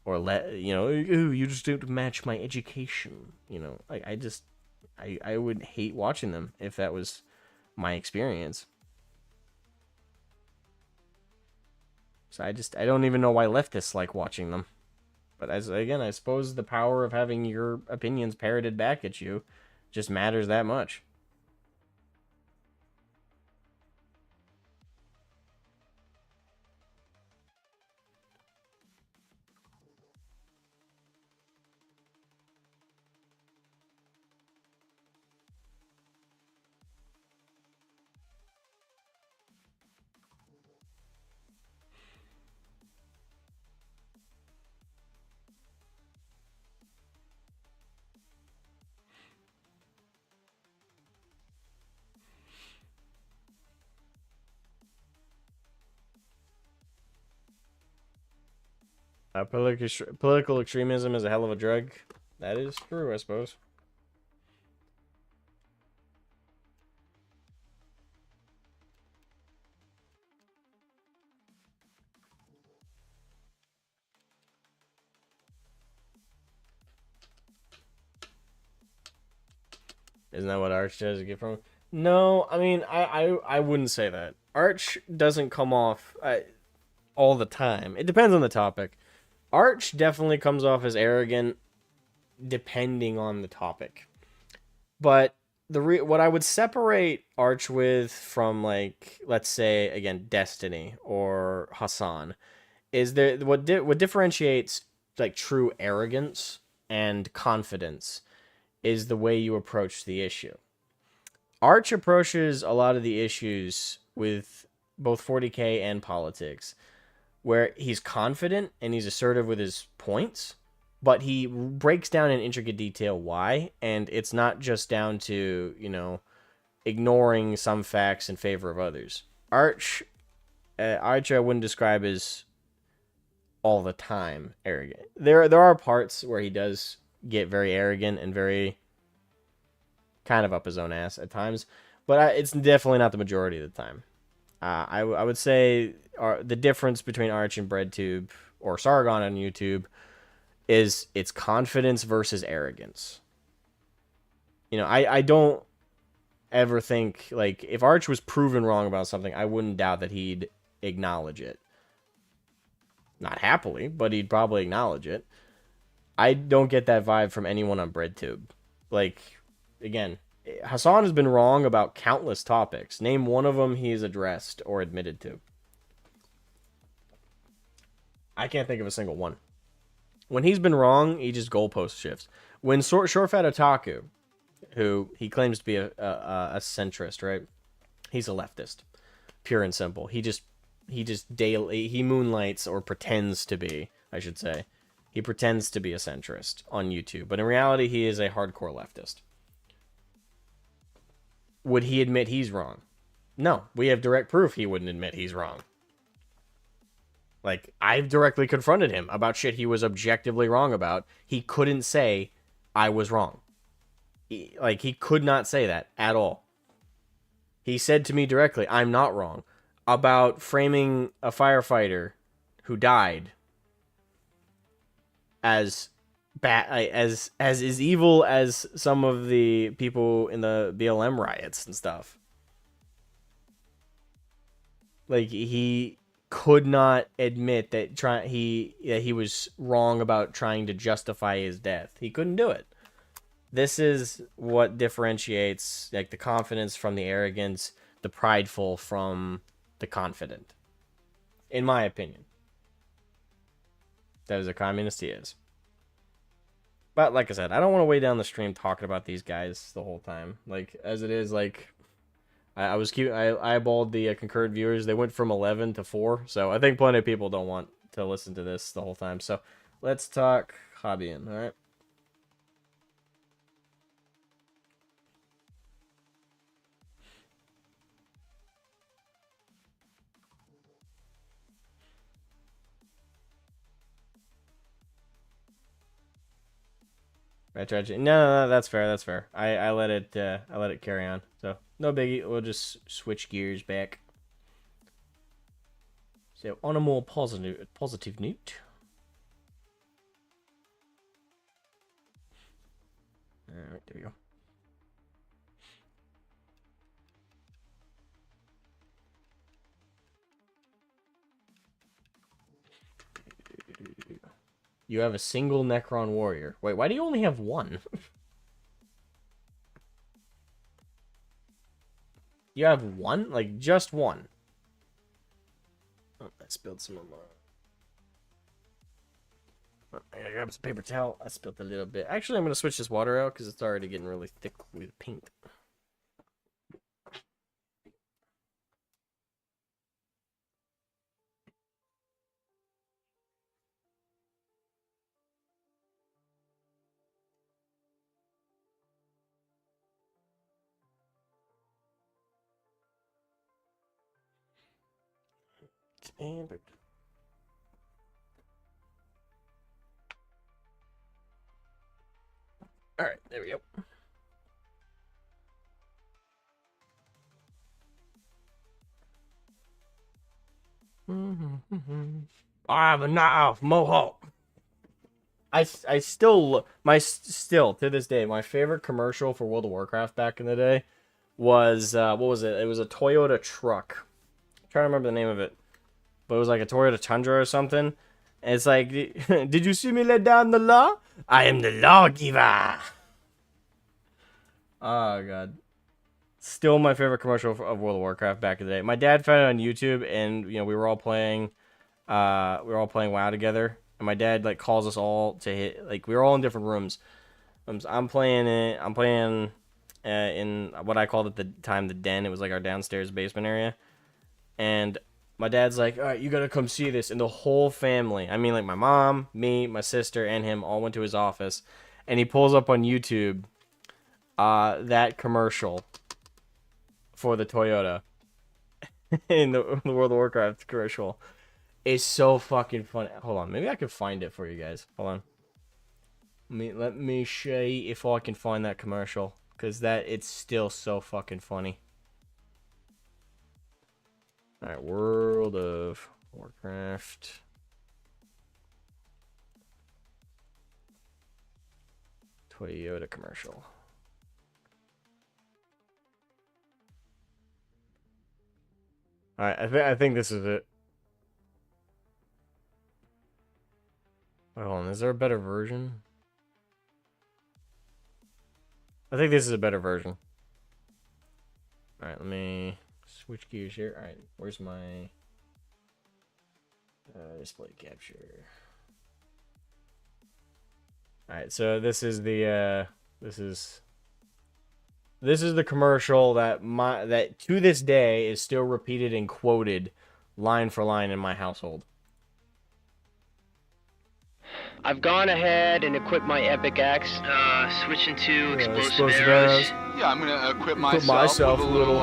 Or ooh, you just didn't match my education. You know, like, I would hate watching them if that was my experience. So I don't even know why leftists like watching them. But I suppose the power of having your opinions parroted back at you just matters that much. Political extremism is a hell of a drug. That is true, I suppose. Isn't that what Arch does get from? No, I mean, I wouldn't say that. Arch doesn't come off all the time. It depends on the topic. Arch definitely comes off as arrogant depending on the topic. But what I would separate Arch with from, like, let's say again Destiny or Hassan is there what differentiates like true arrogance and confidence is the way you approach the issue. Arch approaches a lot of the issues with both 40k and politics where he's confident and he's assertive with his points, but he breaks down in intricate detail why, and it's not just down to, ignoring some facts in favor of others. Arch I wouldn't describe as all the time arrogant. There are parts where he does get very arrogant and very kind of up his own ass at times, but it's definitely not the majority of the time. I would say the difference between Arch and BreadTube or Sargon on YouTube is its confidence versus arrogance. I don't ever think, like, if Arch was proven wrong about something, I wouldn't doubt that he'd acknowledge it. Not happily, but he'd probably acknowledge it. I don't get that vibe from anyone on BreadTube. Like, again, Hassan has been wrong about countless topics. Name one of them he's addressed or admitted to. I can't think of a single one. When he's been wrong, he just goalpost shifts. When Shortfat Otaku, who he claims to be a centrist, right? He's a leftist, pure and simple. He moonlights or pretends to be, I should say. He pretends to be a centrist on YouTube, but in reality, he is a hardcore leftist. Would he admit he's wrong? No, we have direct proof he wouldn't admit he's wrong. Like, I've directly confronted him about shit he was objectively wrong about. He couldn't say, I was wrong. He could not say that at all. He said to me directly, I'm not wrong. About framing a firefighter who died as evil as some of the people in the BLM riots and stuff. Like, he could not admit that he was wrong about trying to justify his death. He couldn't do it. This is what differentiates, like, the confidence from the arrogance, the prideful from the confident. In my opinion. That is a communist, he is. But like I said, I don't want to weigh down the stream talking about these guys the whole time. Like, as it is, like, I was cute. I eyeballed the concurrent viewers. They went from 11 to 4. So I think plenty of people don't want to listen to this the whole time. So let's talk hobbying, all right? No, that's fair. That's fair. I let it carry on. So no biggie. We'll just switch gears back. So on a more positive note. All right, there we go. You have a single Necron warrior. Wait, why do you only have one? You have one? Like, just one? Oh, I spilled some of my... I gotta grab some paper towel. I spilled a little bit. Actually, I'm gonna switch this water out because it's already getting really thick with paint. And... Alright, there we go. I have a knife, Mohawk. I still still to this day my favorite commercial for World of Warcraft back in the day was what was it? It was a Toyota truck. I'm trying to remember the name of it, but it was like a Toyota Tundra or something. And it's like, did you see me let down the law? I am the lawgiver. Oh god, still my favorite commercial of World of Warcraft back in the day. My dad found it on YouTube, and we were all playing, WoW together. And my dad like calls us all to hit, like we were all in different rooms. I'm playing it. I'm playing in what I called at the time the den. It was like our downstairs basement area. And my dad's like, all right, you gotta come see this. And the whole family, I mean like my mom, me, my sister, and him all went to his office. And he pulls up on YouTube that commercial for the Toyota in the World of Warcraft commercial. It's so fucking funny. Hold on, maybe I can find it for you guys. Hold on. Let me show you if I can find that commercial, because it's still so fucking funny. All right, World of Warcraft. Toyota commercial. All right, I think this is it. Wait, hold on, is there a better version? I think this is a better version. All right, let me switch gears here. All right, where's my display capture? All right, so this is the this is the commercial that to this day is still repeated and quoted line for line in my household.
I've gone ahead and equipped my Epic Axe, switching to explosive arrows.
Yeah, I'm gonna equip myself with a little,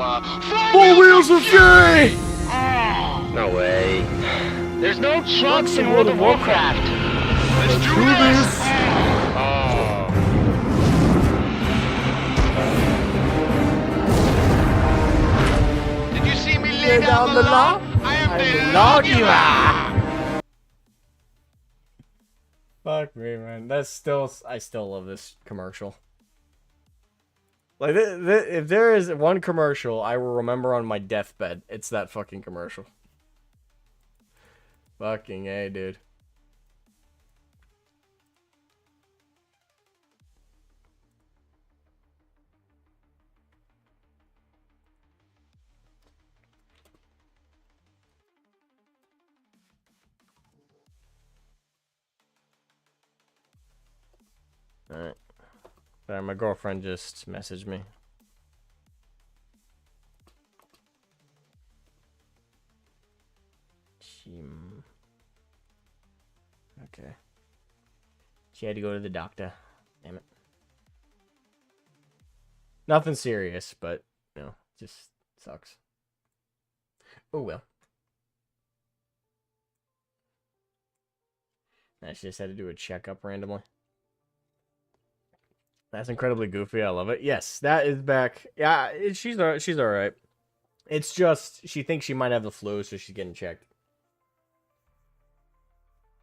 Four Wheels of Fury!
No way. There's no trucks in World of Warcraft.
Let's do this! Did you see me lay down the law? I am the lawgiver!
Fuck me, man. I still love this commercial. Like, if there is one commercial I will remember on my deathbed, it's that fucking commercial. Fucking A, dude. Alright. Sorry, my girlfriend just messaged me. Okay. She had to go to the doctor. Damn it. Nothing serious, but, just sucks. Oh, well. I just had to do a checkup randomly. That's incredibly goofy. I love it. Yes, that is back. Yeah, she's all right. It's just she thinks she might have the flu, so she's getting checked.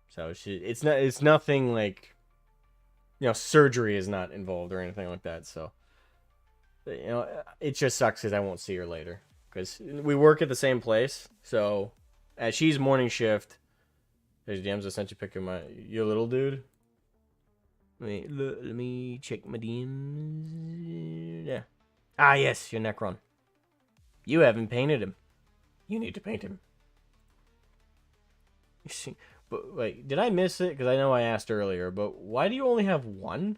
So it's nothing like, surgery is not involved or anything like that. So, it just sucks because I won't see her later because we work at the same place. So, as she's morning shift, there's DMs. I sent you a picture of your little dude. Let me check my DMs. Yeah. Ah, yes, your Necron. You haven't painted him. You need to paint him. You see, but wait, did I miss it? Because I know I asked earlier, but why do you only have one?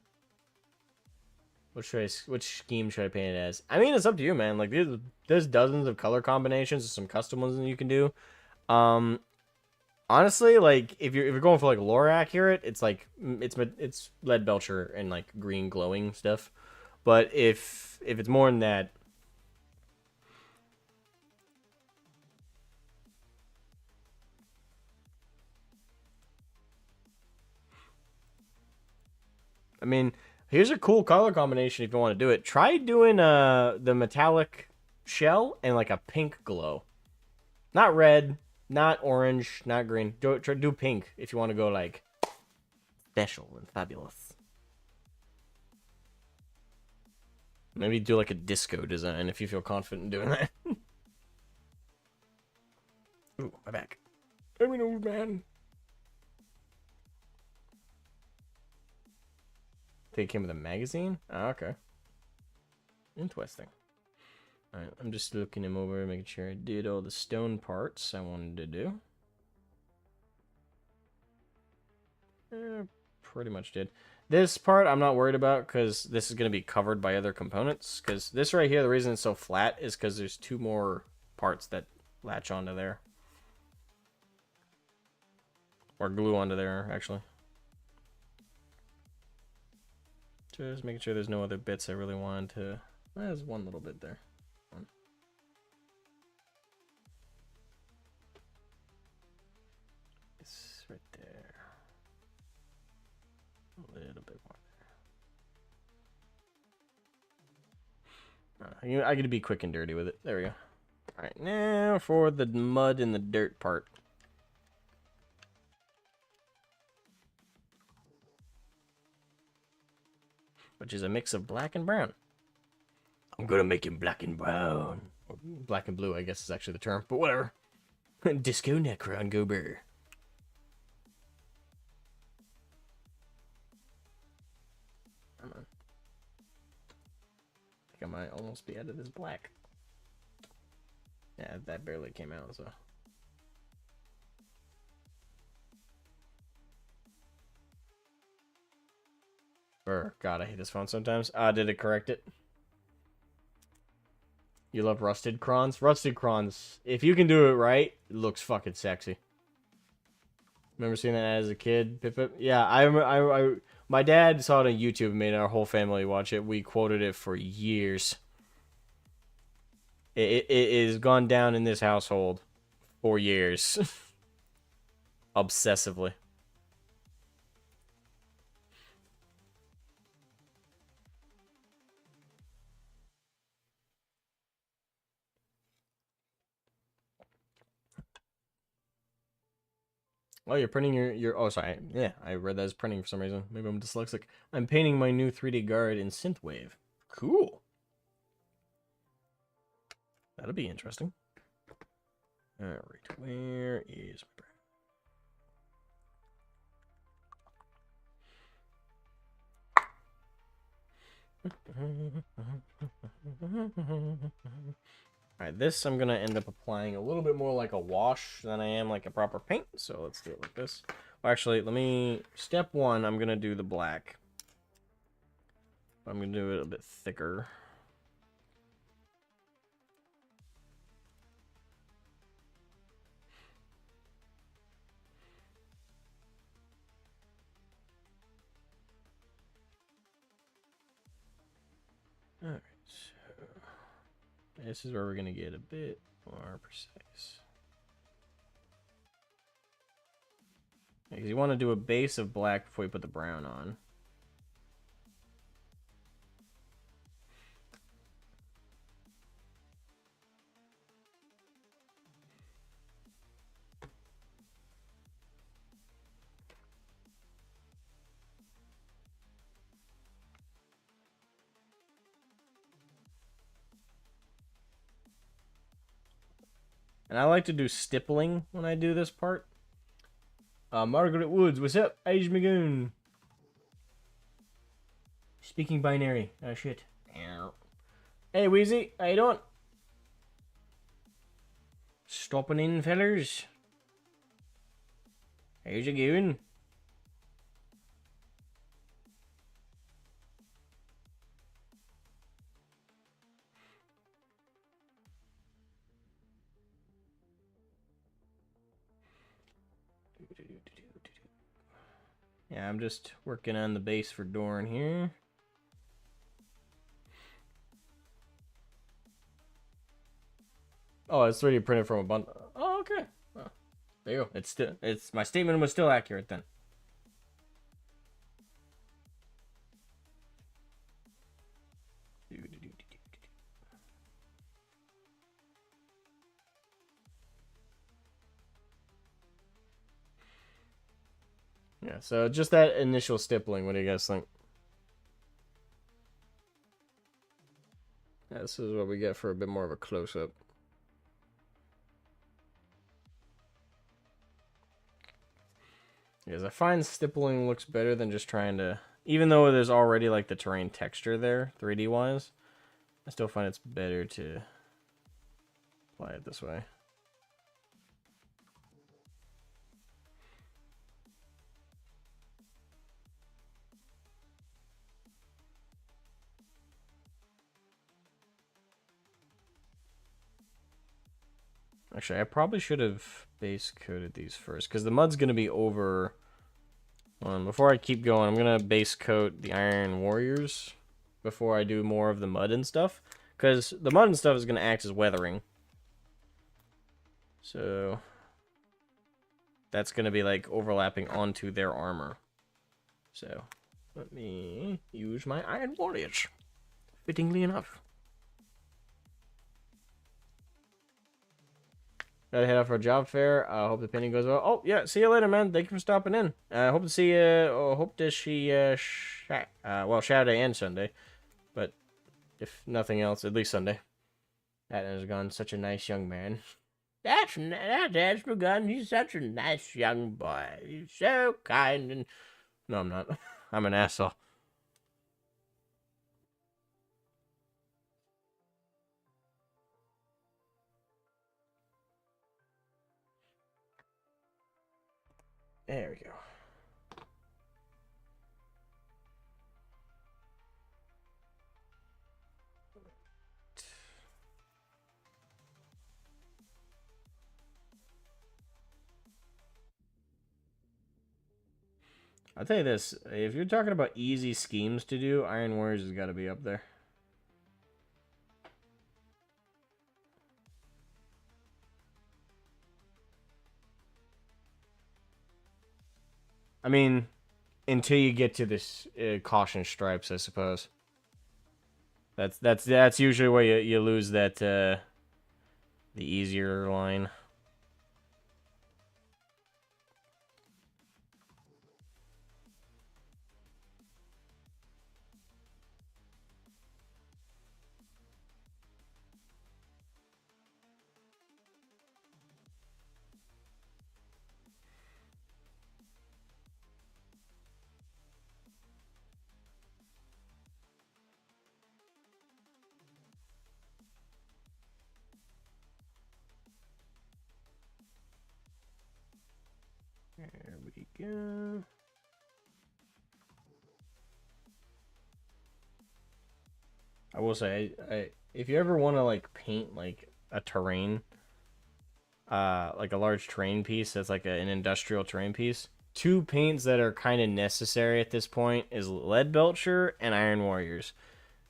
Which scheme should I paint it as? I mean, it's up to you, man. Like, there's dozens of color combinations and some custom ones that you can do. Honestly, like if you're going for like lore accurate, it's like it's lead belcher and like green glowing stuff. But if it's more than that, I mean, here's a cool color combination if you want to do it. Try doing the metallic shell and like a pink glow. Not red, not orange, not green. Do pink if you want to go like special and fabulous. Maybe do like a disco design if you feel confident in doing that. Ooh, my back. I'm an old man. I think it came with a magazine? Oh, okay. Interesting. Alright, I'm just looking him over, making sure I did all the stone parts I wanted to do. Pretty much did. This part I'm not worried about because this is going to be covered by other components. Because this right here, the reason it's so flat is because there's 2 more parts that latch onto there. Or glue onto there, actually. Just making sure there's no other bits I really wanted to... There's one little bit there. It's right there. A little bit more. I gotta be quick and dirty with it. There we go. Alright, now for the mud and the dirt part. Which is a mix of black and brown. I'm gonna make him black and brown. Or black and blue, I guess is actually the term, but whatever. Disco Necron Gober. Come on. I think I might almost be out of this black. Yeah, that barely came out, so. God, I hate this phone sometimes. Did it correct it? You love rusted crons? Rusted crons, if you can do it right, it looks fucking sexy. Remember seeing that as a kid? Pip Pip? Yeah, my dad saw it on YouTube and made our whole family watch it. We quoted it for years. It is gone down in this household for years. Obsessively. Oh, you're printing your... Oh, sorry. Yeah, I read that as printing for some reason. Maybe I'm dyslexic. I'm painting my new 3D guard in Synthwave. Cool. That'll be interesting. Alright, where is my... Alright, this I'm going to end up applying a little bit more like a wash than I am like a proper paint. So let's do it like this. Well, actually, let me... Step 1, I'm going to do the black. I'm going to do it a bit thicker. Alright, so... This is where we're going to get a bit more precise. Because you want to do a base of black before you put the brown on. And I like to do stippling when I do this part. Margaret Woods, what's up? Asmogan. Speaking binary. Oh, shit. Hey, Wheezy. How you doing? Stopping in, fellers. How's it going? Yeah, I'm just working on the base for Dorn here. Oh, it's 3D printed from a bundle. Oh, okay. Oh, there you go. It's my statement was still accurate then. Yeah, so just that initial stippling, what do you guys think? Yeah, this is what we get for a bit more of a close-up. Because I find stippling looks better than just trying to... Even though there's already, like, the terrain texture there, 3D-wise, I still find it's better to apply it this way. Actually, I probably should have base coated these first, because the mud's going to be over... before I keep going, I'm going to base coat the Iron Warriors before I do more of the mud and stuff, because the mud and stuff is going to act as weathering. So that's going to be like overlapping onto their armor. So let me use my Iron Warriors, fittingly enough. Gotta head out for a job fair. I hope the painting goes well. Oh, yeah. See you later, man. Thank you for stopping in. Hope to see you. Hope to see well, Saturday and Sunday. But if nothing else, at least Sunday. That has gone such a nice young man. That's Asmogan. He's such a nice young boy. He's so kind and... No, I'm not. I'm an asshole. There we go. I'll tell you this, if you're talking about easy schemes to do, Iron Warriors has got to be up there. I mean, until you get to this caution stripes, I suppose. That's usually where you lose that the easier line. There we go. I will say, if you ever want to like paint like a terrain, like a large terrain piece that's like an industrial terrain piece, two paints that are kind of necessary at this point is Lead Belcher and Iron Warriors.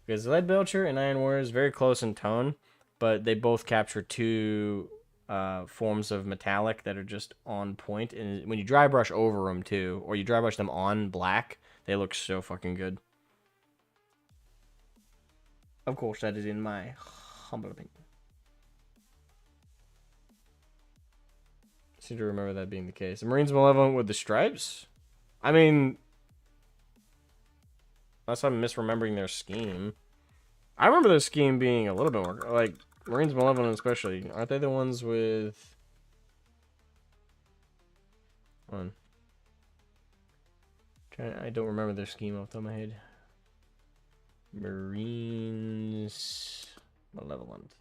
Because Lead Belcher and Iron Warriors very close in tone, but they both capture two forms of metallic that are just on point. And when you dry brush over them too, or you dry brush them on black, they look so fucking good. Of course, that is in my humble opinion. I seem to remember that being the case. The Marines Malevolent with the stripes? I mean, unless I'm misremembering their scheme. I remember their scheme being a little bit more, like, Marines Malevolent especially. Aren't they the ones with... Hold on. I don't remember their scheme off the top of my head. Marines Malevolent.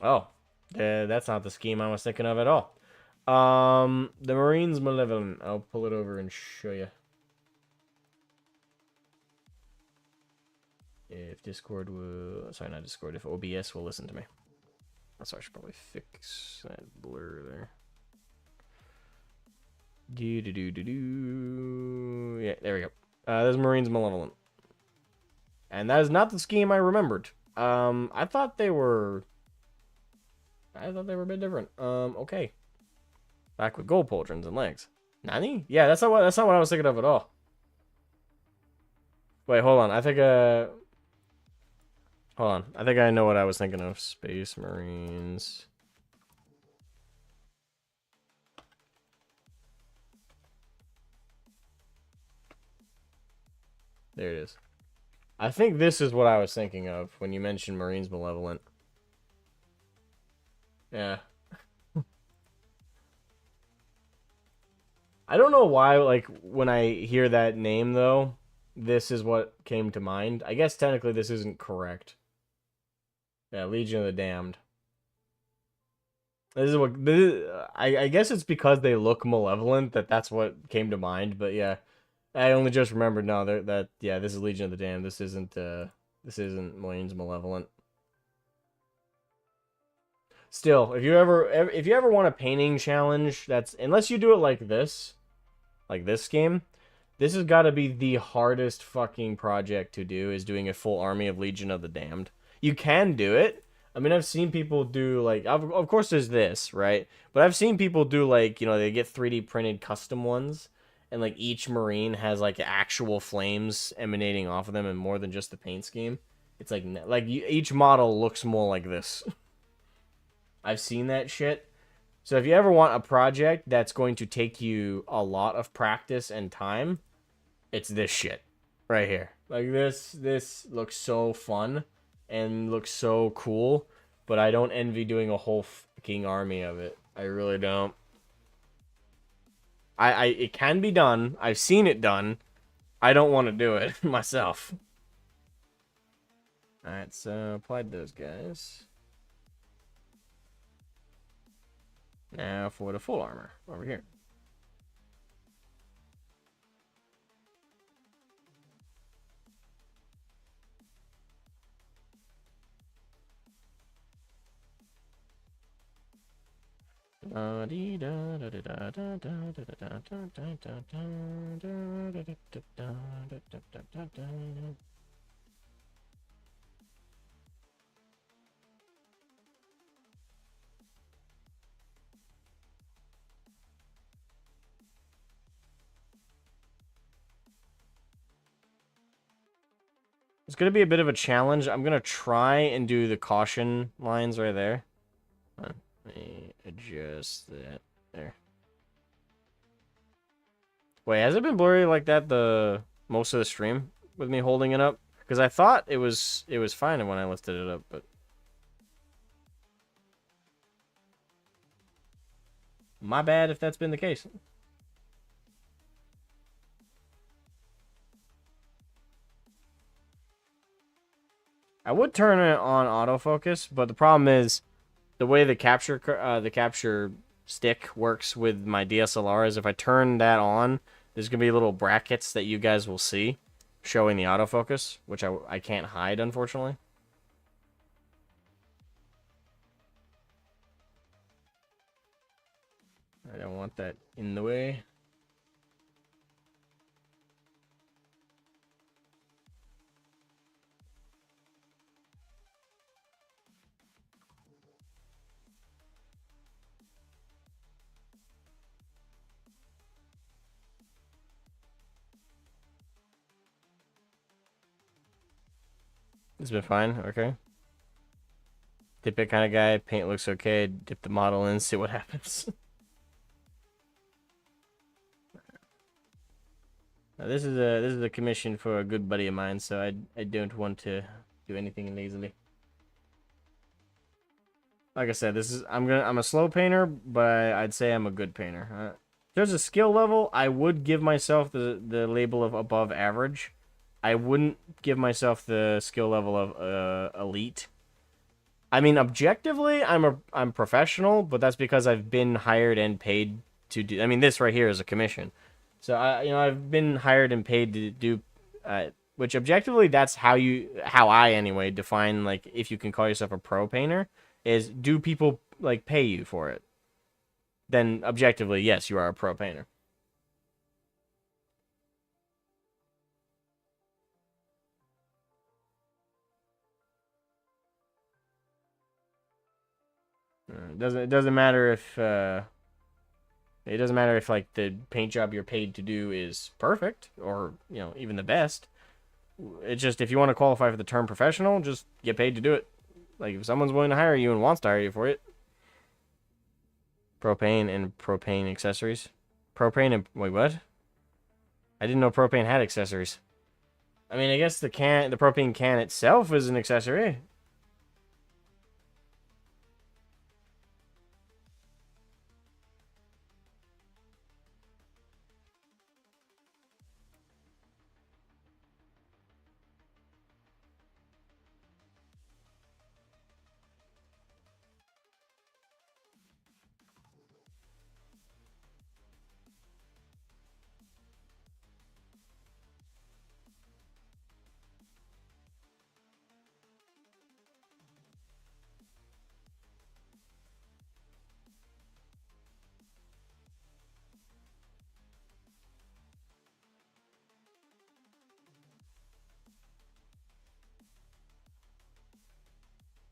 Oh, that's not the scheme I was thinking of at all. The Marines Malevolent. I'll pull it over and show you. If Discord will... Sorry, not Discord. If OBS will listen to me. That's why I should probably fix that blur there. Yeah, there we go. There's Marines Malevolent. And that is not the scheme I remembered. I thought they were a bit different. Okay. Back with gold pauldrons and legs. Nani? Yeah, that's not what I was thinking of at all. Wait, hold on. I think I know what I was thinking of. Space Marines. There it is. I think this is what I was thinking of when you mentioned Marines Malevolent. Yeah. I don't know why, like, when I hear that name, though, this is what came to mind. I guess technically this isn't correct. Yeah, Legion of the Damned. This is what... I guess it's because they look malevolent that's what came to mind, but yeah. I only just remembered now that yeah, this is Legion of the Damned. This isn't Marines Malevolent. Still, if you ever want a painting challenge, that's unless you do it like this game, this has got to be the hardest fucking project to do, is doing a full army of Legion of the Damned. You can do it. I mean, I've seen people do, like, of course there's this, right? But I've seen people do, like, you know, they get 3D printed custom ones, and, like, each Marine has, like, actual flames emanating off of them and more than just the paint scheme. It's like each model looks more like this. I've seen that shit. So if you ever want a project that's going to take you a lot of practice and time, it's this shit right here. Like, this looks so fun and looks so cool, but I don't envy doing a whole fucking army of it. I really don't. It can be done. I've seen it done. I don't want to do it myself. Alright, so applied those guys. Now for the full armor, over here. It's going to be a bit of a challenge. I'm going to try and do the caution lines right there. Let me adjust that. There. Wait, has it been blurry like that the most of the stream with me holding it up? Because I thought it was fine when I lifted it up, but... My bad if that's been the case. I would turn it on autofocus, but the problem is the way the capture stick works with my DSLR is if I turn that on, there's gonna be little brackets that you guys will see showing the autofocus, which I can't hide, unfortunately. I don't want that in the way. It's been fine, okay. Dip it kind of guy, paint looks okay, dip the model in, see what happens. Now, this is a commission for a good buddy of mine, so I don't want to do anything lazily. Like I said, I'm a slow painter, but I'd say I'm a good painter. There's a skill level. I would give myself the label of above average. I wouldn't give myself the skill level of elite. I mean, objectively, I'm professional, but that's because I've been hired and paid to do. I mean, this right here is a commission, so I've been hired and paid to do. Which objectively, that's how I anyway define, like, if you can call yourself a pro painter, is do people like pay you for it? Then objectively, yes, you are a pro painter. It doesn't matter if like the paint job you're paid to do is perfect or even the best. It's just if you want to qualify for the term professional, just get paid to do it. Like if someone's willing to hire you and wants to hire you for it. Propane and propane accessories. Propane and wait, what? I didn't know propane had accessories. I mean, I guess the propane can itself is an accessory.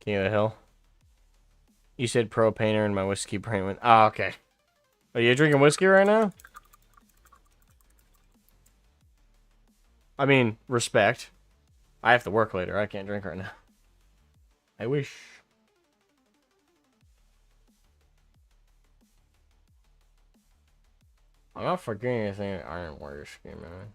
King of the Hill. You said propaner and my whiskey brain went. Oh, okay. Are you drinking whiskey right now? I mean, respect. I have to work later. I can't drink right now. I wish. I'm not forgetting anything. Iron whiskey, man.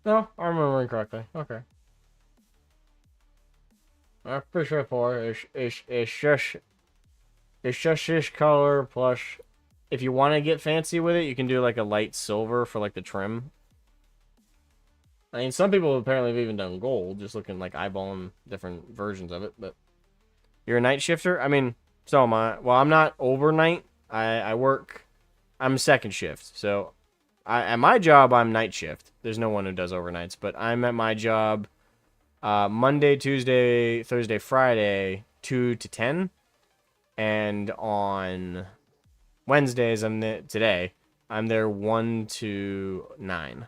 No, I'm remembering correctly. Okay. I'm pretty straightforward. It's just this color plus. If you want to get fancy with it, you can do like a light silver for like the trim. I mean, some people apparently have even done gold, just looking like eyeballing different versions of it. But you're a night shifter. I mean, so am I. Well, I'm not overnight. I work. I'm second shift, so at my job I'm night shift. There's no one who does overnights, but I'm at my job Monday, Tuesday, Thursday, Friday, 2 to 10, and on Wednesdays today I'm there 1 to 9.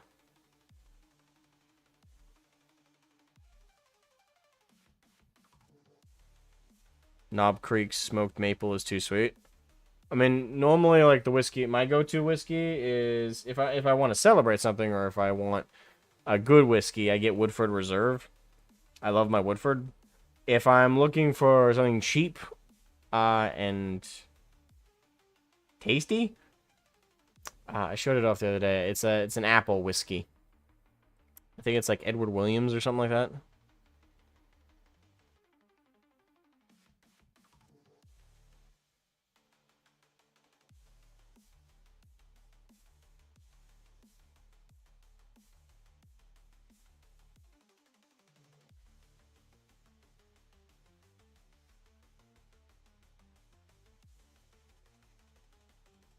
Knob Creek smoked maple is too sweet. I mean, normally like the whiskey, my go-to whiskey is if I want to celebrate something or if I want a good whiskey, I get Woodford Reserve. I love my Woodford. If I'm looking for something cheap and tasty, I showed it off the other day. It's an apple whiskey. I think it's like Edward Williams or something like that.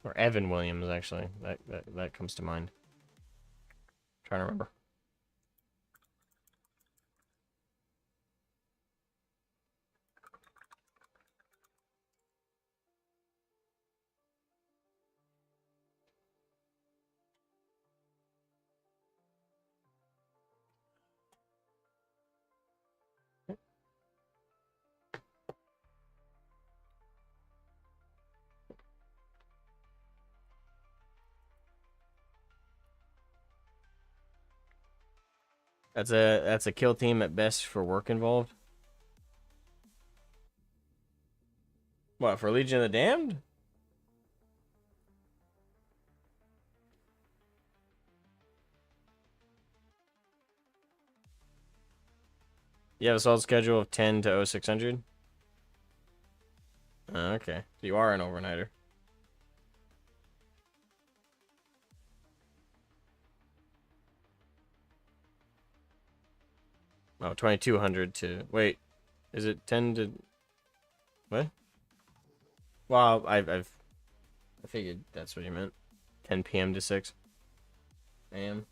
Or Evan Williams, actually. That comes to mind. Trying to remember. That's a kill team at best for work involved. What, for Legion of the Damned? You have a solid schedule of 10 to 0600? Okay. So you are an overnighter. Oh, 2200 to... Wait. Is it 10 to... What? Well, I figured that's what you meant. 10 p.m. to 6 a.m.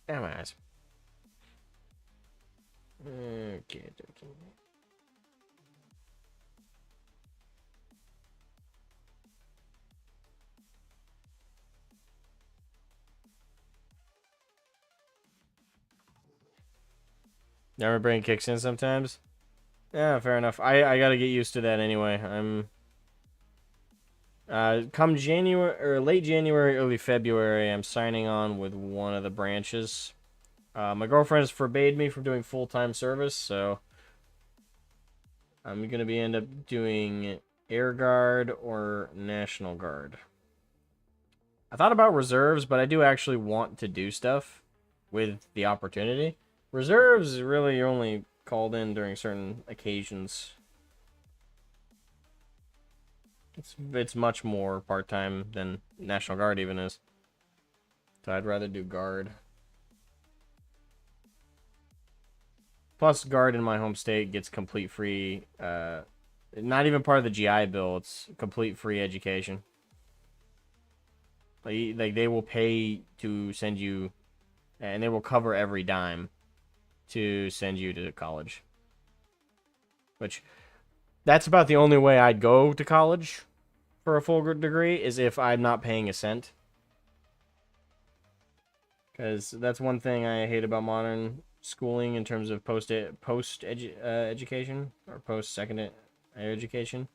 Damn ass. Okay. Now my brain kicks in sometimes. Yeah, fair enough. I gotta get used to that anyway. I'm come January or late January, early February, I'm signing on with one of the branches. My girlfriend has forbade me from doing full-time service, so I'm gonna be end up doing Air Guard or National Guard. I thought about reserves, but I do actually want to do stuff with the opportunity. Reserves really only called in during certain occasions. It's much more part-time than National Guard even is. So I'd rather do Guard. Plus, Guard in my home state gets complete free, not even part of the GI Bill, it's complete free education. Like they will pay to send you, and they will cover every dime to send you to college. Which, that's about the only way I'd go to college for a full degree, is if I'm not paying a cent. Because that's one thing I hate about modern schooling in terms of education or post-secondary education.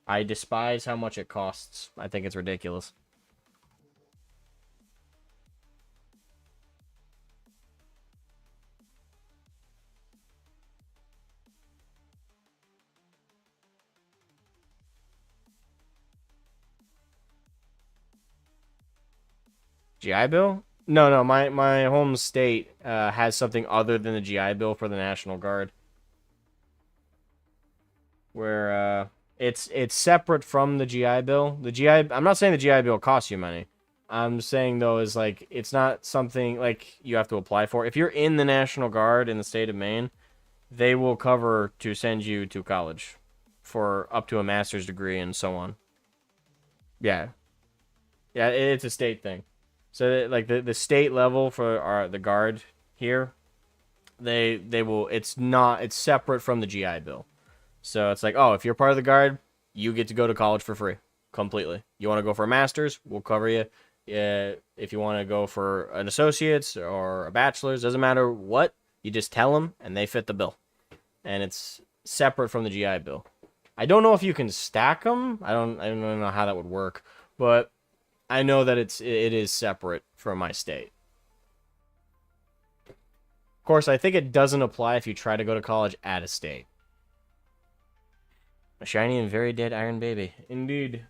I despise how much it costs. I think it's ridiculous. GI Bill? No. My home state has something other than the GI Bill for the National Guard, where it's separate from the GI Bill. The GI I'm not saying the GI Bill costs you money. I'm saying though is like it's not something like you have to apply for. If you're in the National Guard in the state of Maine, they will cover to send you to college for up to a master's degree and so on. Yeah. Yeah, it's a state thing. So like the state level for the guard here, they will it's separate from the GI Bill. So it's like, oh, if you're part of the guard, you get to go to college for free completely. You want to go for a master's, we'll cover you. If you want to go for an associate's or a bachelor's, doesn't matter what, you just tell them and they fit the bill. And it's separate from the GI Bill. I don't know if you can stack them. I don't know how that would work, but I know that it is separate from my state. Of course, I think it doesn't apply if you try to go to college at a state. A shiny and very dead iron baby. Indeed.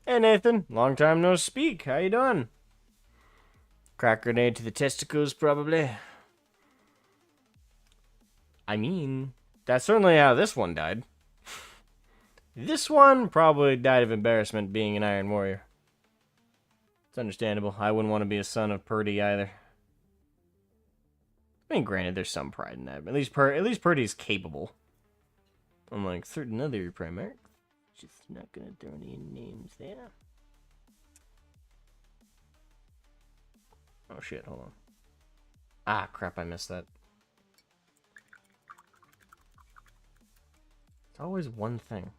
Hey Nathan, long time no speak. How you doing? Crack grenade to the testicles, probably. I mean, that's certainly how this one died. This one probably died of embarrassment being an Iron Warrior. It's understandable. I wouldn't want to be a son of Purdy either. I mean, granted, there's some pride in that. But at least Purdy's capable. Unlike certain other Primarchs. Just not gonna throw any names there. Oh shit, hold on. Ah, crap, I missed that. It's always one thing.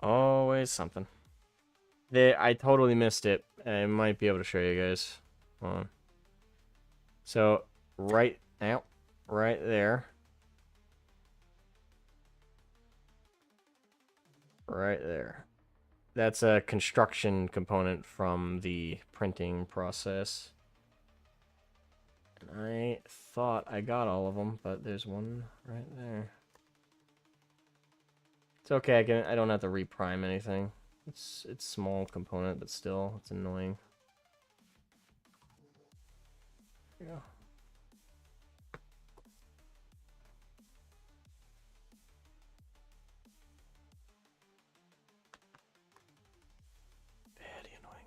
Always something. I totally missed it. I might be able to show you guys. Hold on. So, right there. Right there. That's a construction component from the printing process. And I thought I got all of them, but there's one right there. It's okay. I don't have to reprime anything. It's small component, but still, it's annoying. Yeah. Very annoying.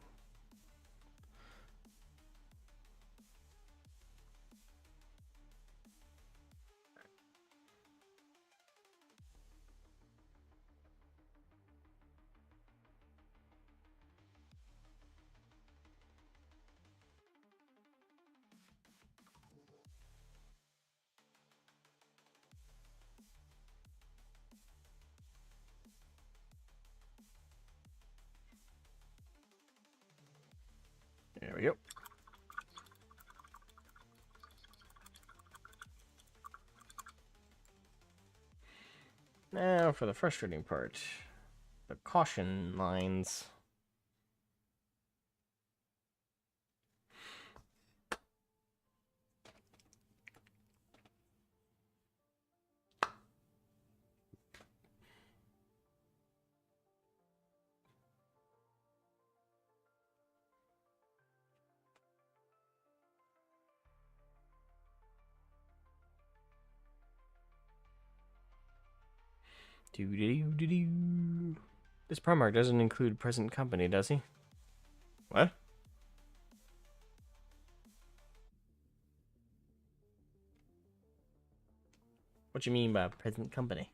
There we go. Now for the frustrating part. The caution lines. Doo-doo-doo-doo. This Primarch doesn't include present company, does he? What? What you mean by present company?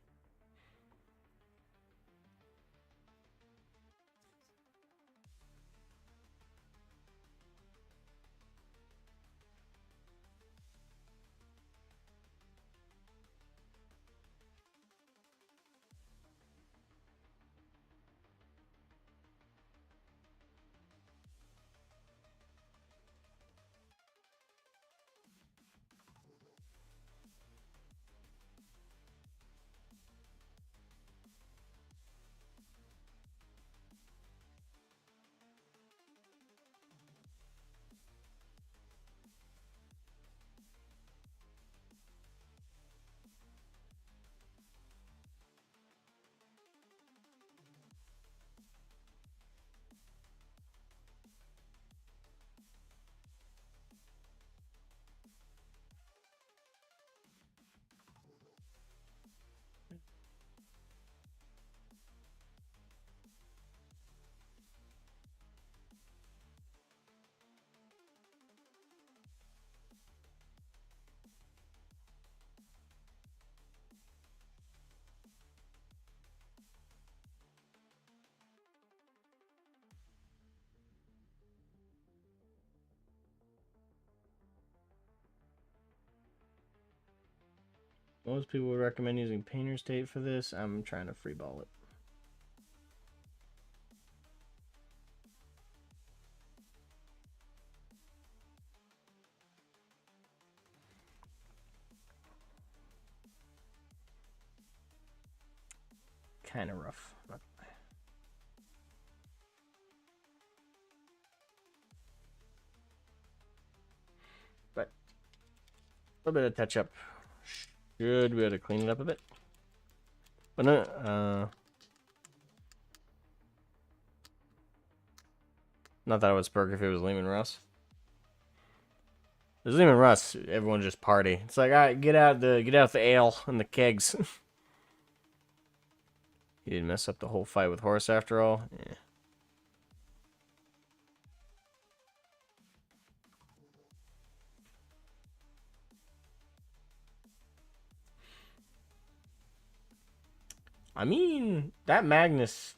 Most people would recommend using painter's tape for this. I'm trying to freeball it. Kind of rough. But a little bit of touch up. Should be able to clean it up a bit. But no, not that it would spark if it was Lehman Russ. If it was Lehman Russ, everyone just party. It's like, all right, get out the ale and the kegs. He didn't mess up the whole fight with Horse after all. Yeah. I mean, that Magnus,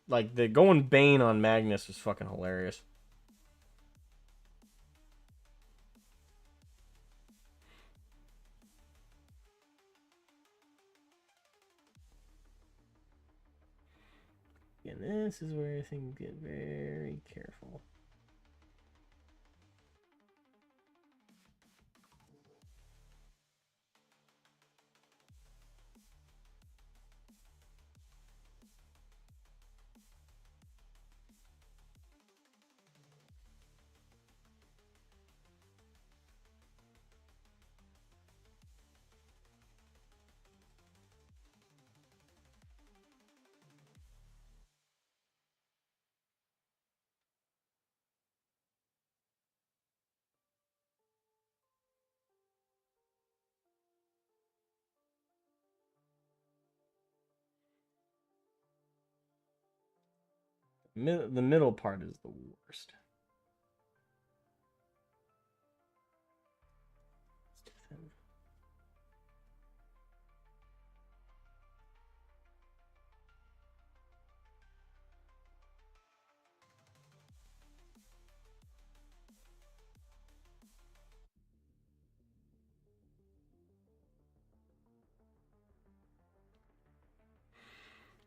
like, the going Bane on Magnus is fucking hilarious. And this is where things get very careful. The middle part is the worst.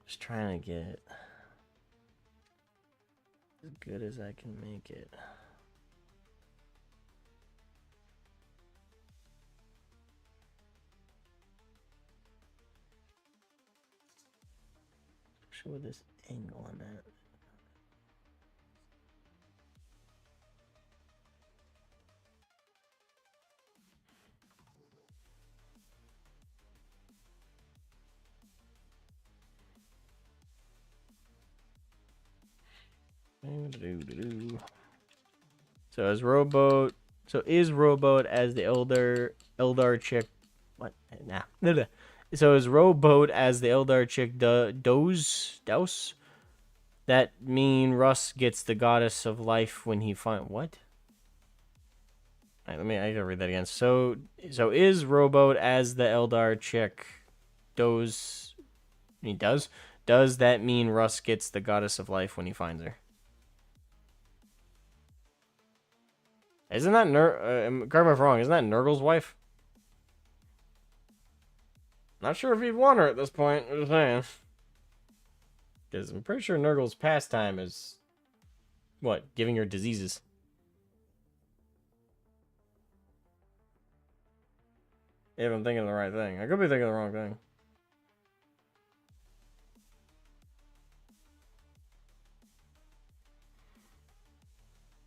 Just trying to get as good as I can make it. Show this angle I'm at. So is Rowboat as the Eldar chick? What? Nah. So is Rowboat as the Eldar chick? Douse? That mean Russ gets the goddess of life when he find what? All right, I gotta read that again. So is Rowboat as the Eldar chick? He does. Does that mean Russ gets the goddess of life when he finds her? Isn't that correct me if I'm wrong? Isn't that Nurgle's wife? Not sure if he'd want her at this point. I'm just saying. Because I'm pretty sure Nurgle's pastime is what? Giving her diseases. If I'm thinking of the right thing. I could be thinking of the wrong thing.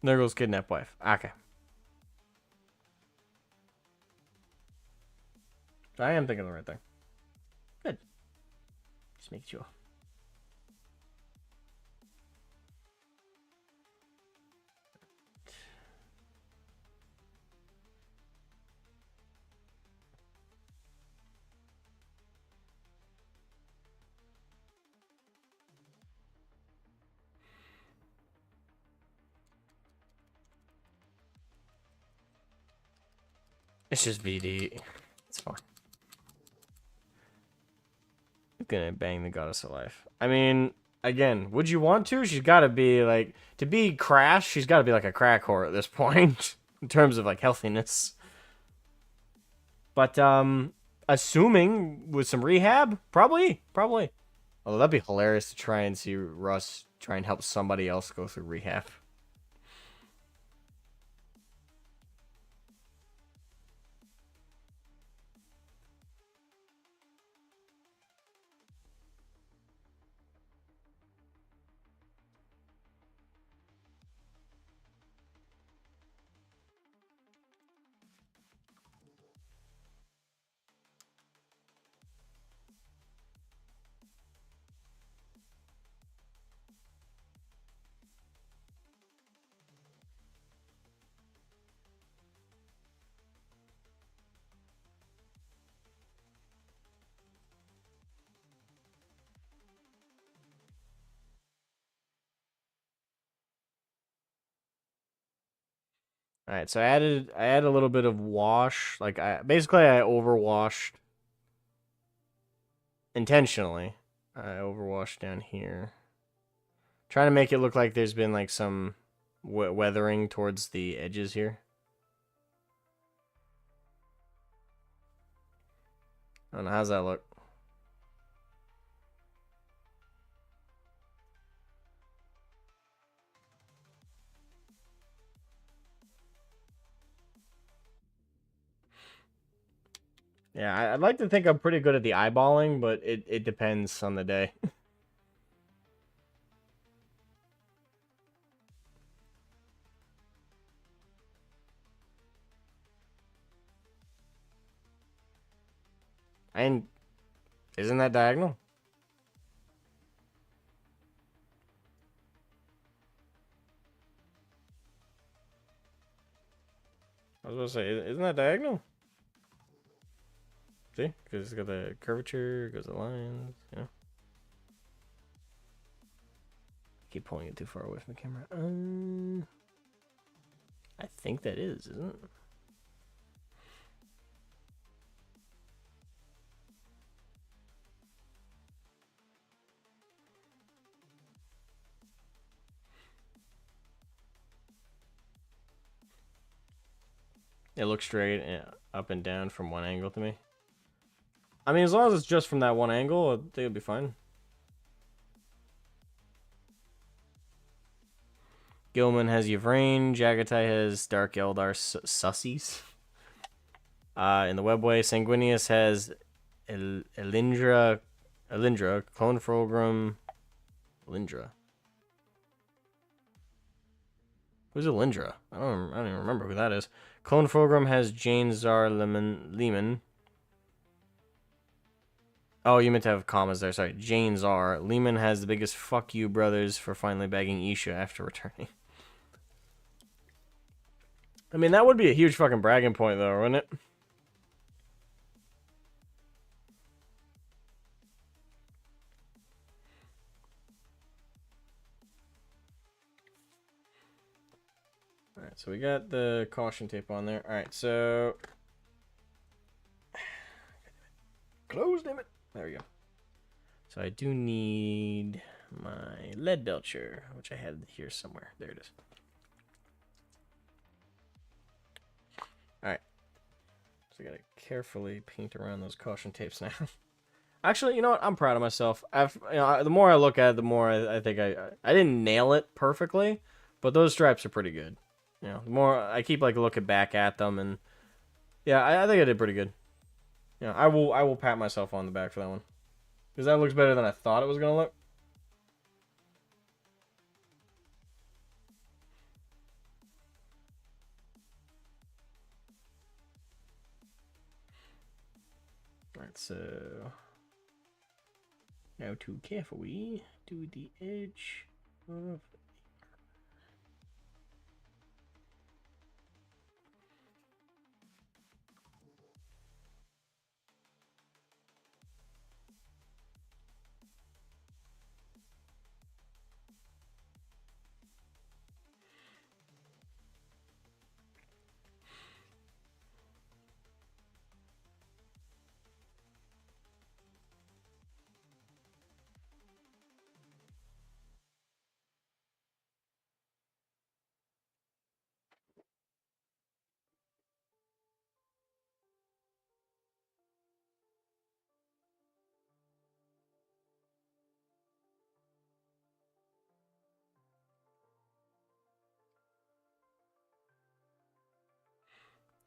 Nurgle's kidnapped wife. Okay. I am thinking of the right thing. Good. Just make sure. It's just VD. It's fine. I'm gonna bang the goddess of life. I mean, again, would you want to? She's gotta be like, to be Crash, she's gotta be like a crack whore at this point. In terms of like healthiness. But, assuming with some rehab, probably. Although that'd be hilarious to try and see Russ try and help somebody else go through rehab. All right, so I added a little bit of wash. Like I overwashed intentionally. I overwashed down here, trying to make it look like there's been like some weathering towards the edges here. I don't know, how's that look? Yeah, I'd like to think I'm pretty good at the eyeballing, but it depends on the day. And isn't that diagonal? I was gonna say, isn't that diagonal? See, because it's got the curvature, goes the lines, you know. keep pulling it too far away from the camera. I think that is, isn't it? It looks straight up and down from one angle to me. I mean, as long as it's just from that one angle, I think it'll be fine. Gilman has Yvrain. Jagatai has Dark Eldar Sussies. In the webway, Sanguinius has Elindra, Clone Fulgrim, Elindra. Who's Elindra? I don't even remember who that is. Clone Fulgrim has Jane Zar Lehman. Oh, you meant to have commas there. Sorry, Jane Zar. Lehman has the biggest fuck you brothers for finally bagging Isha after returning. I mean, that would be a huge fucking bragging point, though, wouldn't it? Alright, so we got the caution tape on there. Alright, so... Close, damn it. There we go. So I do need my lead belcher, which I had here somewhere. There it is. Alright. So I gotta carefully paint around those caution tapes now. Actually, you know what? I'm proud of myself. The more I look at it, the more I think I didn't nail it perfectly, but those stripes are pretty good. You know, the more I keep like looking back at them, and yeah, I think I did pretty good. Yeah, I will pat myself on the back for that one, because that looks better than I thought it was gonna look. Alright, so now to carefully do the edge of.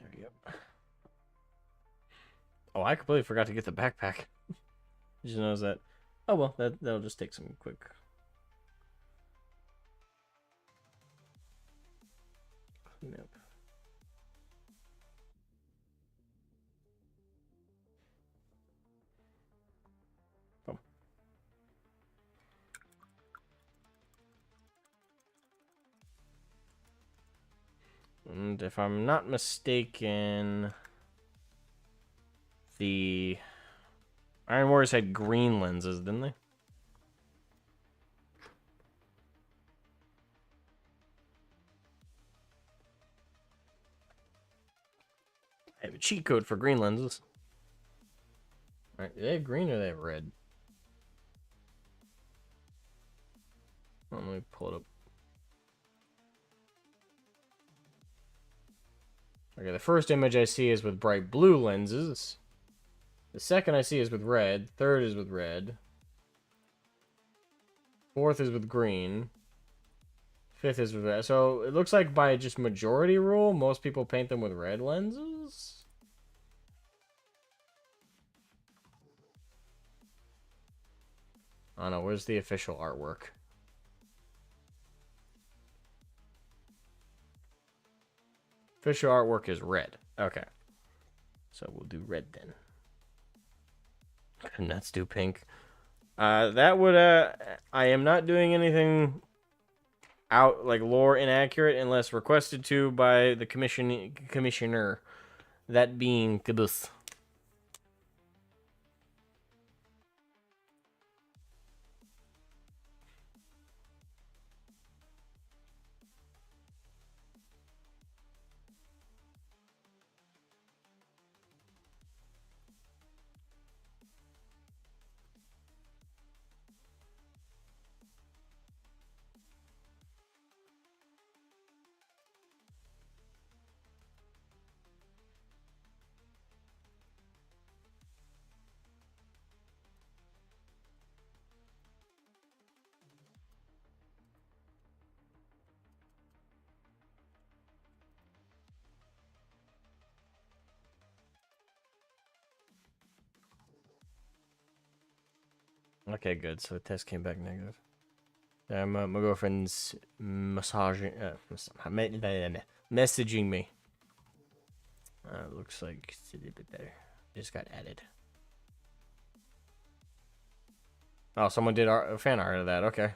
There we go. Oh, I completely forgot to get the backpack. Just knows that. Oh well, that'll just take some quick. Cleanup. Boom. And if I'm not mistaken, the Iron Warriors had green lenses, didn't they? I have a cheat code for green lenses. Alright, do they have green or do they have red? Let me pull it up. Okay, the first image I see is with bright blue lenses. The second I see is with red. Third is with red. Fourth is with green. Fifth is with red. So it looks like by just majority rule, most people paint them with red lenses. I don't know. Where's the official artwork? Official artwork is red. Okay. So we'll do red then. And let's do pink. That would, I am not doing anything out, like, lore inaccurate unless requested to by the commissioner. That being Caboose. Okay, good. So the test came back negative. My girlfriend's messaging me. Looks like it's a little bit better. Just got added. Oh, someone did fan art of that. Okay.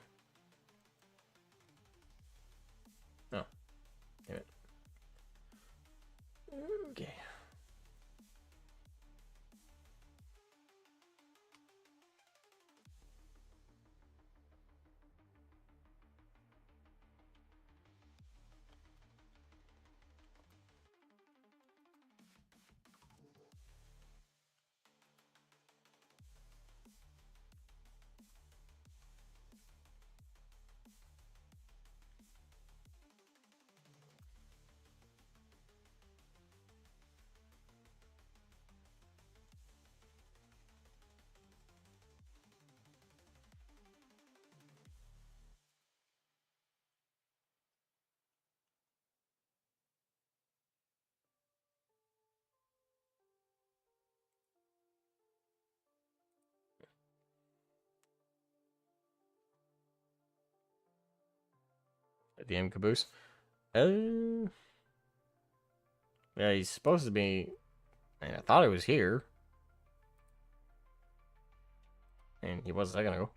Oh, damn it. Okay. DM Caboose. Yeah, he's supposed to be. I thought he was here. And he was a second ago.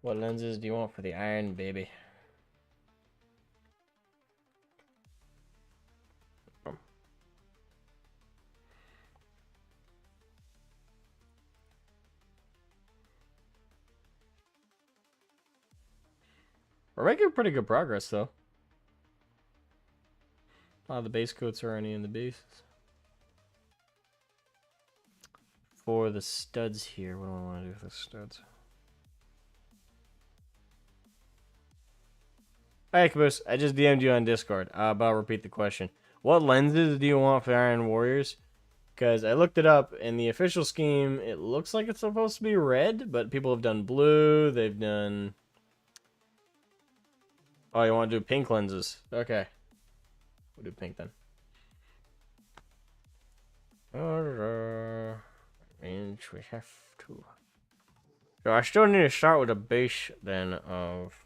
What lenses do you want for the iron, baby? We're making pretty good progress, though. A lot of the base coats are already in the bases. For the studs here, what do I want to do with the studs? Hey, Caboose, I just DM'd you on Discord, but I'll repeat the question. What lenses do you want for Iron Warriors? Because I looked it up, in the official scheme, it looks like it's supposed to be red, but people have done blue, they've done... Oh, you want to do pink lenses? Okay. We'll do pink then. And we have to... So I still need to start with a base, then, of...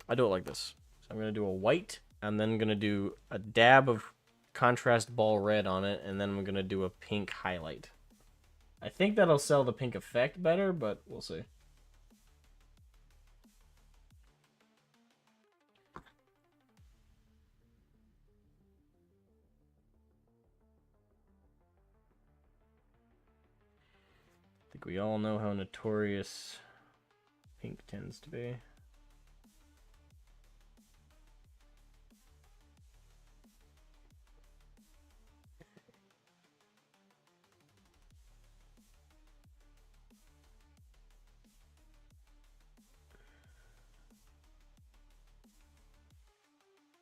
I do it like this. So I'm going to do a white, and then I'm going to do a dab of contrast ball red on it, and then I'm going to do a pink highlight. I think that'll sell the pink effect better, but we'll see. I think we all know how notorious pink tends to be.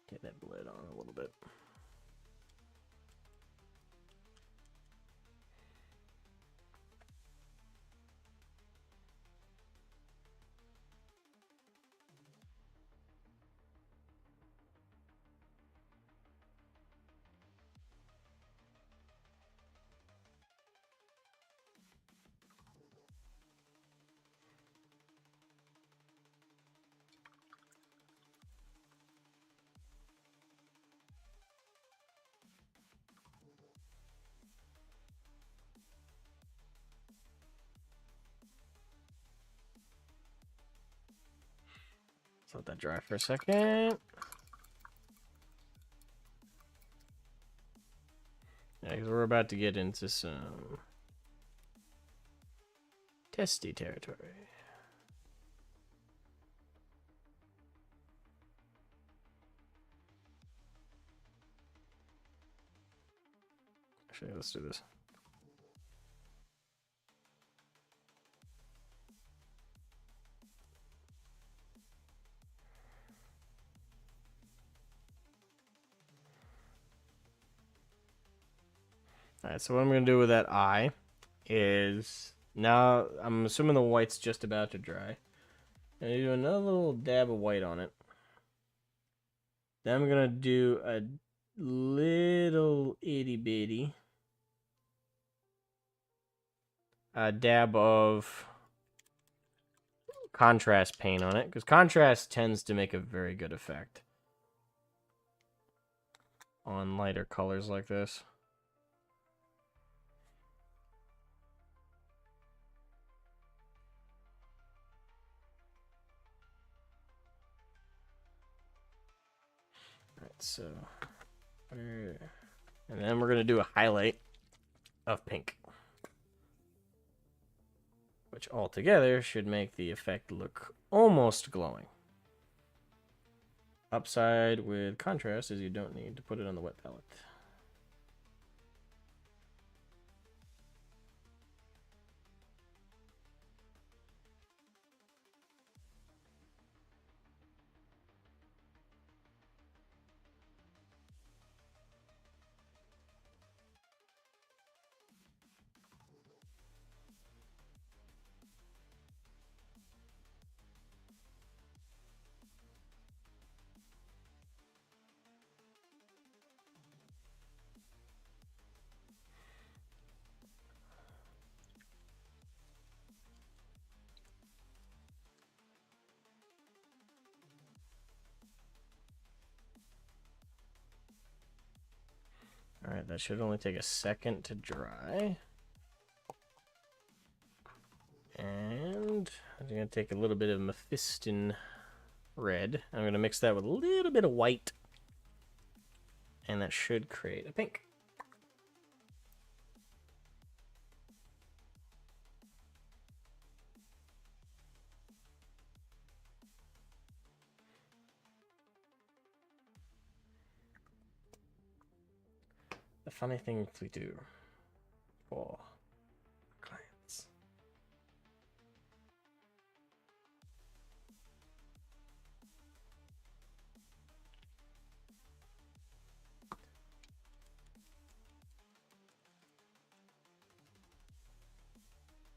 Get that bled on a little bit. Let's let that dry for a second. Yeah, because we're about to get into some testy territory. Actually, let's do this. Alright, so what I'm going to do with that eye is Now, I'm assuming the white's just about to dry. And do another little dab of white on it. Then I'm going to do a little itty bitty dab of contrast paint on it, because contrast tends to make a very good effect on lighter colors like this. Alright, so... and then we're going to do a highlight of pink, which altogether should make the effect look almost glowing. Upside with contrast is you don't need to put it on the wet palette. Alright, that should only take a second to dry. And I'm going to take a little bit of Mephiston red. I'm going to mix that with a little bit of white. And that should create a pink. The funny thing we do for clients.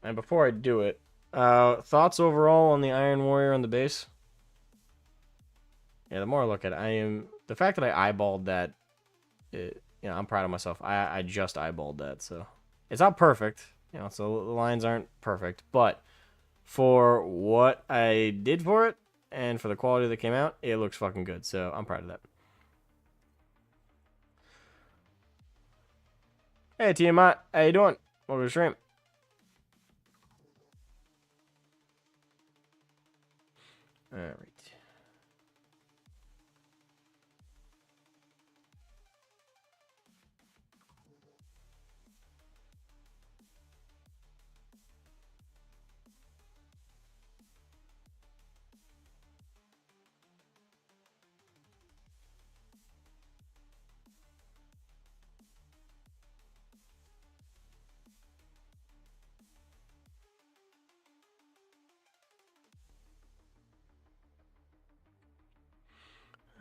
And before I do it, thoughts overall on the Iron Warrior on the base? Yeah, the more I look at it, the fact that I eyeballed that, I'm proud of myself. I just eyeballed that, so it's not perfect, so the lines aren't perfect, but for what I did for it and for the quality that came out, it looks fucking good, so I'm proud of that. Hey, Tiamat, how you doing? Welcome to the stream. All right.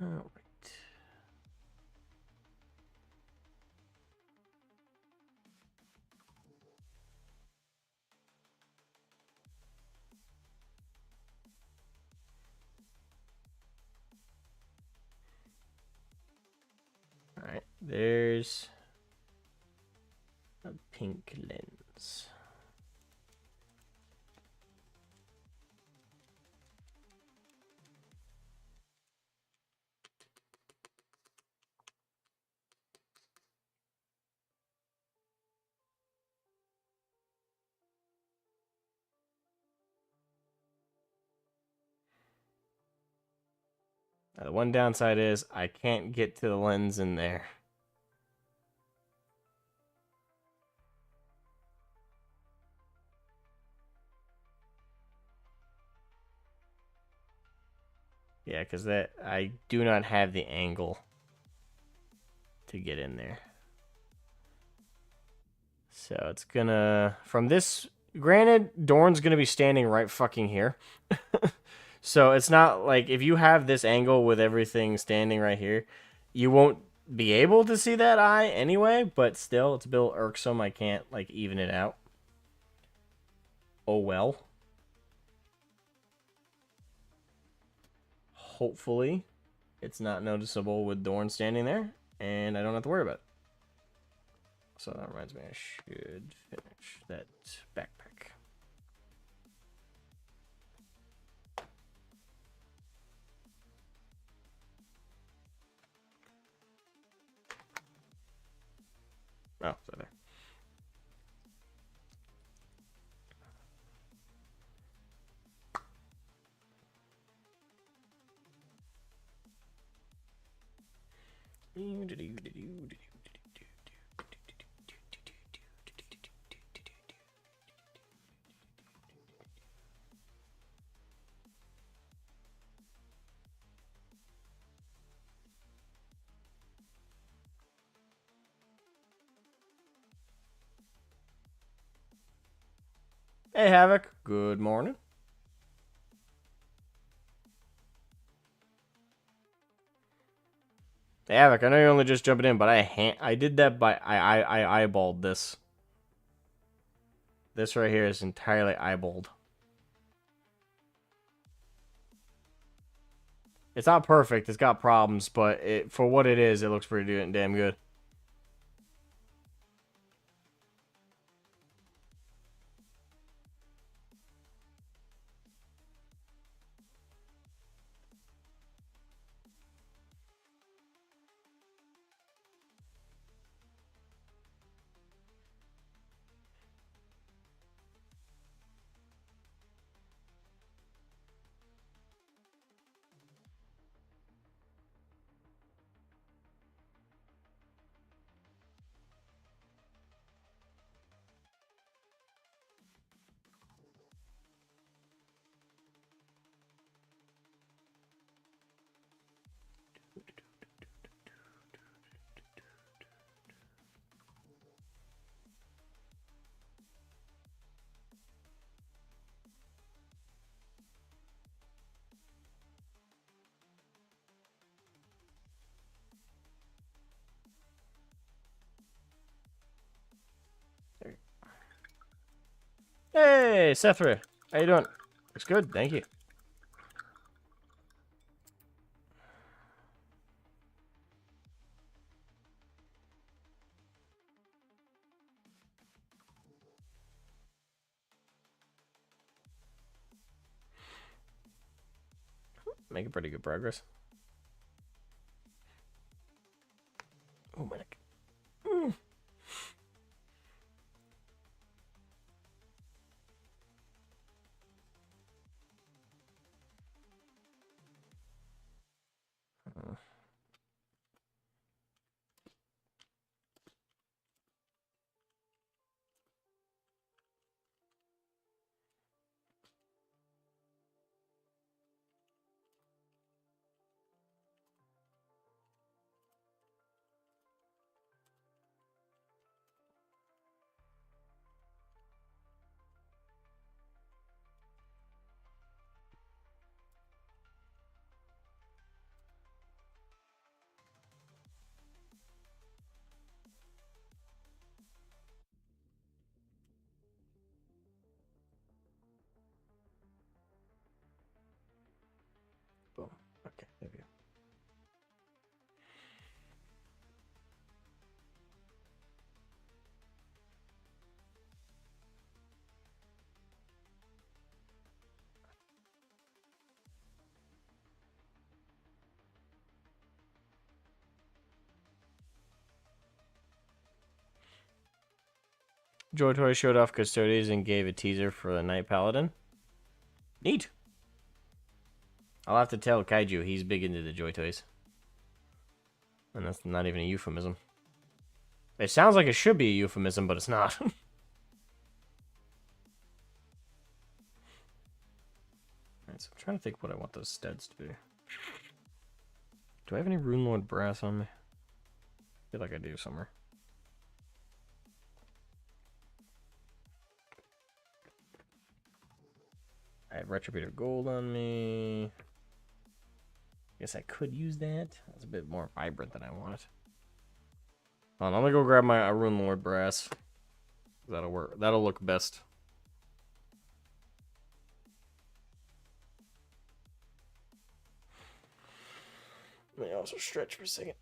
All right. All right. There's a pink lens. Now, the one downside is I can't get to the lens in there. Yeah, because I do not have the angle to get in there. So it's gonna, from this, granted, Dorn's gonna be standing right fucking here. So it's not like, if you have this angle with everything standing right here, you won't be able to see that eye anyway, but still, it's a bit irksome. I can't, like, even it out. Oh well. Hopefully, it's not noticeable with Dorn standing there, and I don't have to worry about it. So that reminds me, I should finish that backpack. Oh, so there. Hey, Havoc. Good morning. Hey, Havoc, I know you're only just jumping in, but I did that by I eyeballed this. This right here is entirely eyeballed. It's not perfect. It's got problems, but for what it is, it looks pretty damn good. Hey, Sethra. How you doing? Looks good, thank you. Making pretty good progress. Oh my neck. Boom. Okay, there we go. Joy Toy showed off Custodians and gave a teaser for the Night Paladin. Neat. I'll have to tell Kaiju he's big into the Joy Toys. And that's not even a euphemism. It sounds like it should be a euphemism, but it's not. Alright, so I'm trying to think what I want those steads to be. Do I have any Rune Lord brass on me? I feel like I do somewhere. I have Retributor Gold on me. Guess I could use that. That's a bit more vibrant than I want. Hold on, I'm gonna go grab my Rune Lord brass. That'll work. That'll look best. Let me also stretch for a second.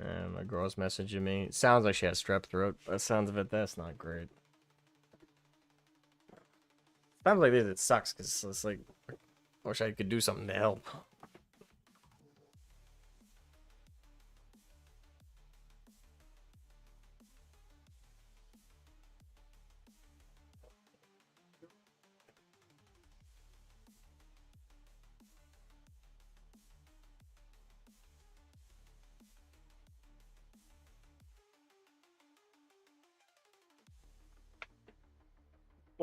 And my girl's messaging me. It sounds like she has strep throat. By the sounds of it, that's not great. Times like this, it sucks because it's like, I wish I could do something to help.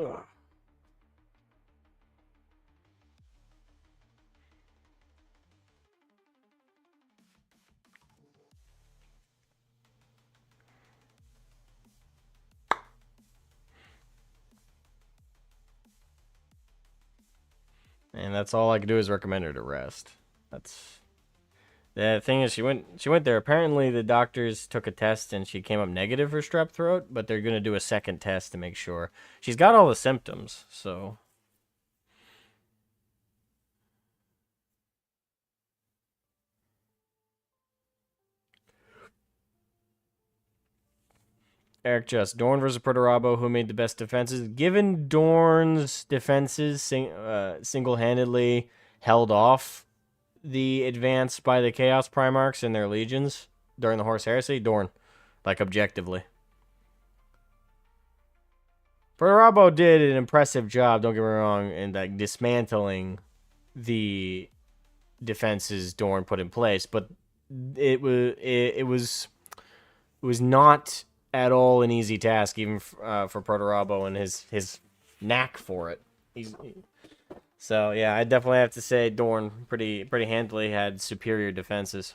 Ugh. And that's all I could do is recommend her to rest. That's the thing is she went there. Apparently the doctors took a test and she came up negative for strep throat, but they're gonna do a second test to make sure. She's got all the symptoms, so Eric Just, Dorn versus Perturabo, who made the best defenses? Given Dorn's defenses single-handedly held off the advance by the Chaos Primarchs and their legions during the Horse Heresy, Dorn, like objectively. Perturabo did an impressive job, don't get me wrong, in like dismantling the defenses Dorn put in place, but it was not at all an easy task, even for Perturabo and his knack for it. So yeah, I definitely have to say Dorn pretty handily had superior defenses.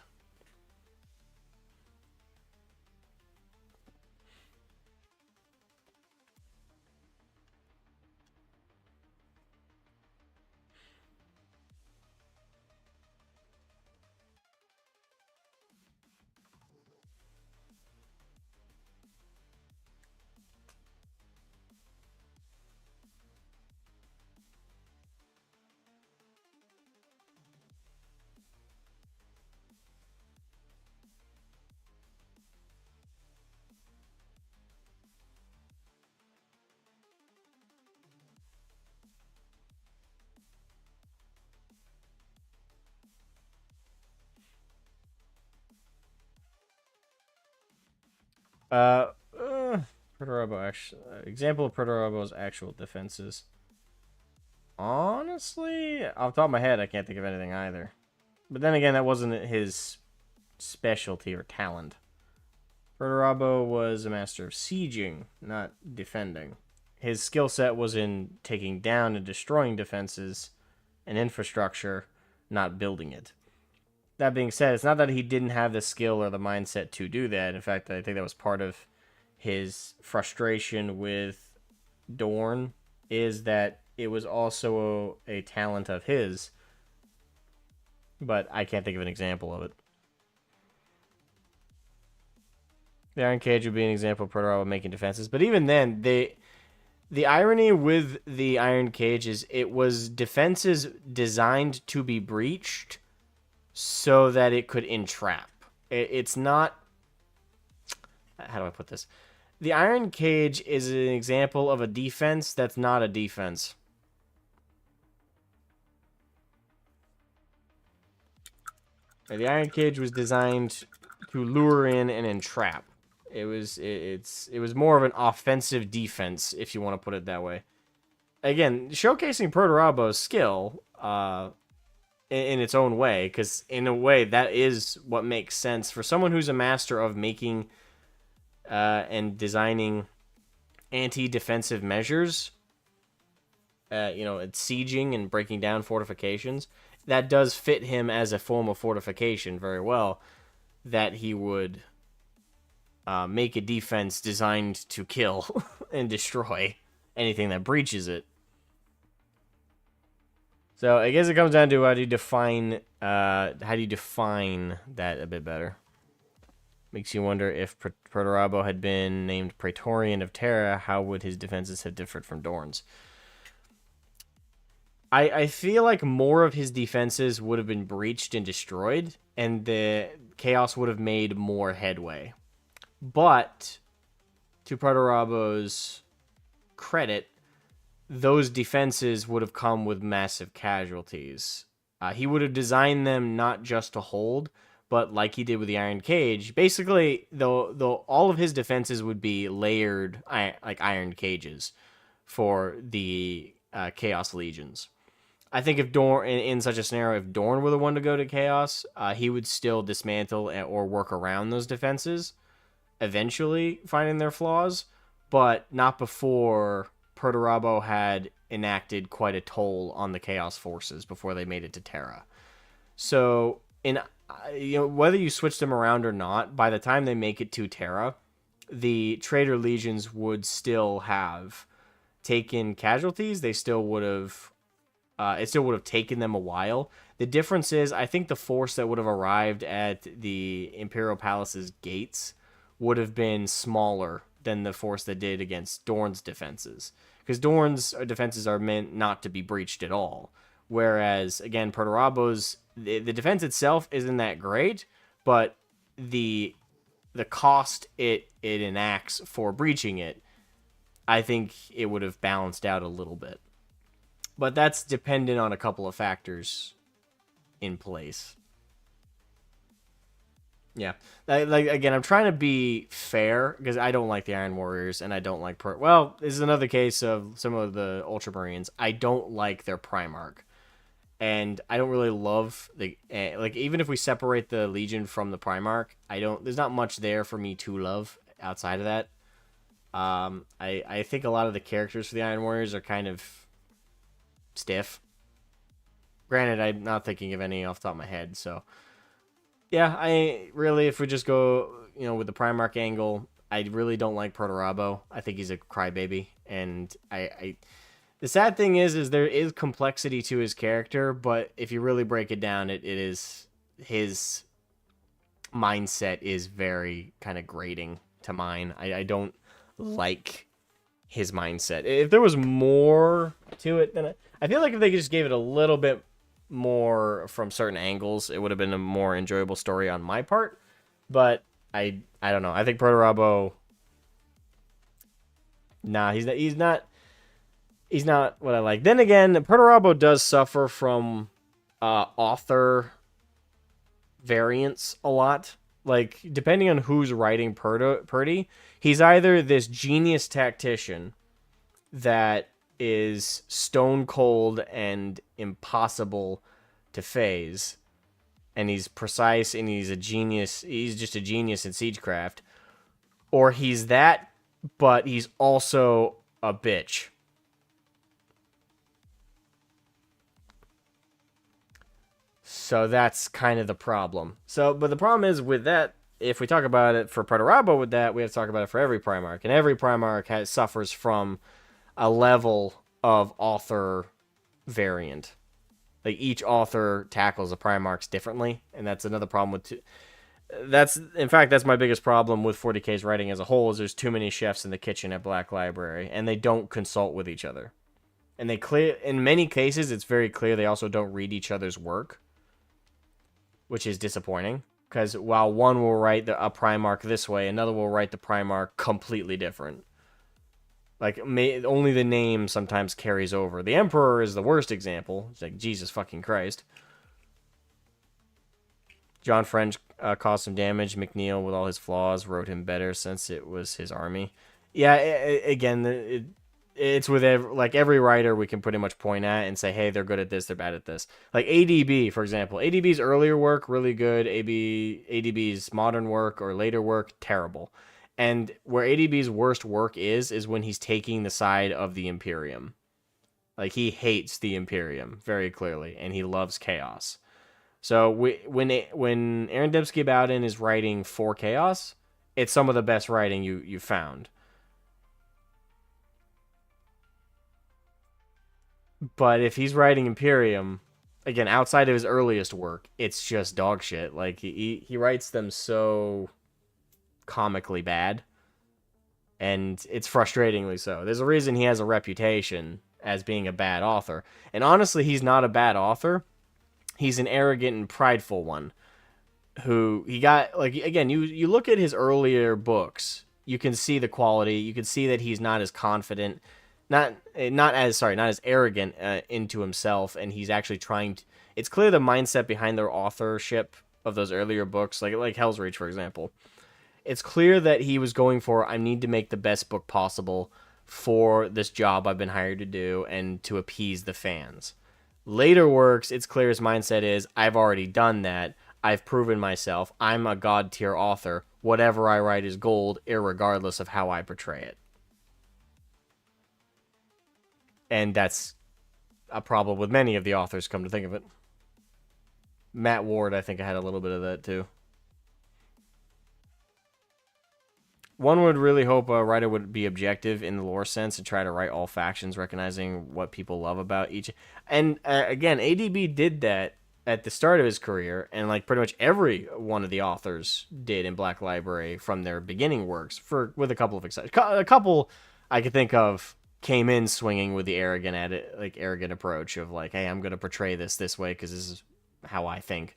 Perturabo example of Perturabo's actual defenses. Honestly, off the top of my head, I can't think of anything either. But then again, that wasn't his specialty or talent. Perturabo was a master of sieging, not defending. His skill set was in taking down and destroying defenses and infrastructure, not building it. That being said, it's not that he didn't have the skill or the mindset to do that. In fact, I think that was part of his frustration with Dorn, is that it was also a talent of his, but I can't think of an example of it. The Iron Cage would be an example of Perturabo making defenses, but even then, the irony with the Iron Cage is it was defenses designed to be breached so that it could entrap. It's not... How do I put this? The Iron Cage is an example of a defense that's not a defense. The Iron Cage was designed to lure in and entrap. It was more of an offensive defense, if you want to put it that way. again, showcasing Perturabo's skill in its own way, because in a way that is what makes sense for someone who's a master of making and designing anti-defensive measures. It's sieging and breaking down fortifications. That does fit him as a form of fortification very well. That he would make a defense designed to kill and destroy anything that breaches it. So I guess it comes down to how do you define that a bit better. Makes you wonder if Perturabo had been named Praetorian of Terra, how would his defenses have differed from Dorn's? I feel like more of his defenses would have been breached and destroyed, and the Chaos would have made more headway. But, to Perturabo's credit, those defenses would have come with massive casualties. He would have designed them not just to hold, but like he did with the Iron Cage, basically, though all of his defenses would be layered, like iron cages, for the Chaos Legions. I think if Dorn, in such a scenario, if Dorn were the one to go to Chaos, he would still dismantle or work around those defenses, eventually finding their flaws, but not before Perturabo had enacted quite a toll on the Chaos forces before they made it to Terra. So, whether you switch them around or not, by the time they make it to Terra, the Traitor Legions would still have taken casualties. They still would have... it still would have taken them a while. The difference is, I think the force that would have arrived at the Imperial Palace's gates would have been smaller than the force that did against Dorn's defenses. Because Dorn's defenses are meant not to be breached at all. Whereas, again, Perturabo's, the defense itself isn't that great, but the cost it enacts for breaching it, I think it would have balanced out a little bit. But that's dependent on a couple of factors in place. Yeah. Again, I'm trying to be fair, because I don't like the Iron Warriors, and I don't like... Well, this is another case of some of the Ultramarines. I don't like their Primarch. And I don't really love... even if we separate the Legion from the Primarch, there's not much there for me to love outside of that. I think a lot of the characters for the Iron Warriors are kind of stiff. Granted, I'm not thinking of any off the top of my head, so... Yeah, if we just go, with the Primarch angle, I really don't like Perturabo. I think he's a crybaby, and the sad thing is there is complexity to his character, but if you really break it down, it is, his mindset is very kind of grating to mine. I don't like his mindset. If there was more to it, then I feel like if they just gave it a little bit more from certain angles, it would have been a more enjoyable story on my part. But I don't know. I think Perturabo, he's not what I like. Then again, Perturabo does suffer from author variants a lot. Like, depending on who's writing Purdy, he's either this genius tactician that is stone cold and impossible to phase, and he's precise and he's a genius. He's just a genius in siegecraft, or he's that, but he's also a bitch. So that's kind of the problem. But the problem is with that, if we talk about it for Perturabo with that, we have to talk about it for every Primarch, and every Primarch suffers from a level of author variant. Like, each author tackles the Primarchs differently, and that's another problem with... In fact, that's my biggest problem with 40K's writing as a whole, is there's too many chefs in the kitchen at Black Library, and they don't consult with each other. And in many cases, it's very clear they also don't read each other's work, which is disappointing, because while one will write a Primarch this way, another will write the Primarch completely different. Like, only the name sometimes carries over. The Emperor is the worst example. It's like, Jesus fucking Christ. John French caused some damage. McNeil, with all his flaws, wrote him better since it was his army. Yeah, again, it's with every writer we can pretty much point at and say, hey, they're good at this, they're bad at this. Like ADB, for example. ADB's earlier work, really good. ADB's modern work or later work, terrible. And where ADB's worst work is when he's taking the side of the Imperium. Like, he hates the Imperium very clearly, and he loves chaos. So when Aaron Dembski Bowden is writing for chaos, it's some of the best writing you found. But if he's writing Imperium, again, outside of his earliest work, it's just dog shit. Like, he writes them so comically bad, and it's frustratingly so. There's a reason he has a reputation as being a bad author. And honestly, he's not a bad author. He's an arrogant and prideful one. Who he got, like, again, you look at his earlier books, you can see the quality. You can see that he's not as confident, not as arrogant into himself, and he's actually trying to. It's clear the mindset behind their authorship of those earlier books, like Hell's Reach, for example. It's clear that he was going for, I need to make the best book possible for this job I've been hired to do and to appease the fans. Later works, it's clear his mindset is, I've already done that. I've proven myself. I'm a god tier author. Whatever I write is gold, irregardless of how I portray it. And that's a problem with many of the authors, come to think of it. Matt Ward, I think, I had a little bit of that too. One would really hope a writer would be objective in the lore sense and try to write all factions, recognizing what people love about each. And again, ADB did that at the start of his career, and like pretty much every one of the authors did in Black Library from their beginning works, with a couple of exceptions. A couple I could think of came in swinging with the arrogant approach of like, hey, I'm going to portray this way because this is how I think.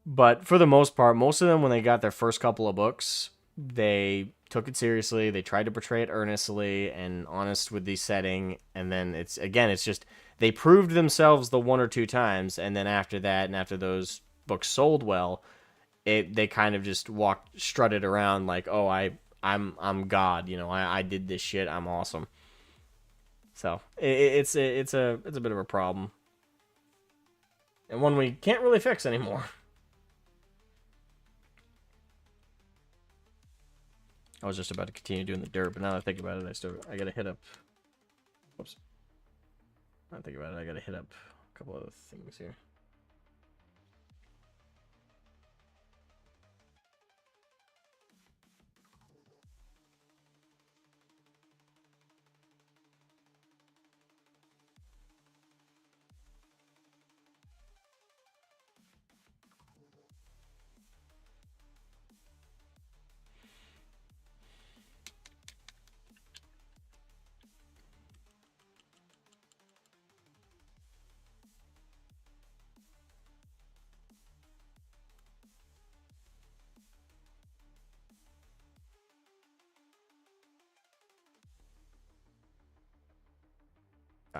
But for the most part, most of them, when they got their first couple of books, they took it seriously. They tried to portray it earnestly and honest with the setting. And then it's just, they proved themselves the one or two times. And then after that, and after those books sold well, they kind of just strutted around like, oh, I'm God, I did this shit. I'm awesome. So it's a bit of a problem, and one we can't really fix anymore. I was just about to continue doing the dirt, but now that I think about it, I gotta hit up. Whoops. Now I think about it, I gotta hit up a couple other things here.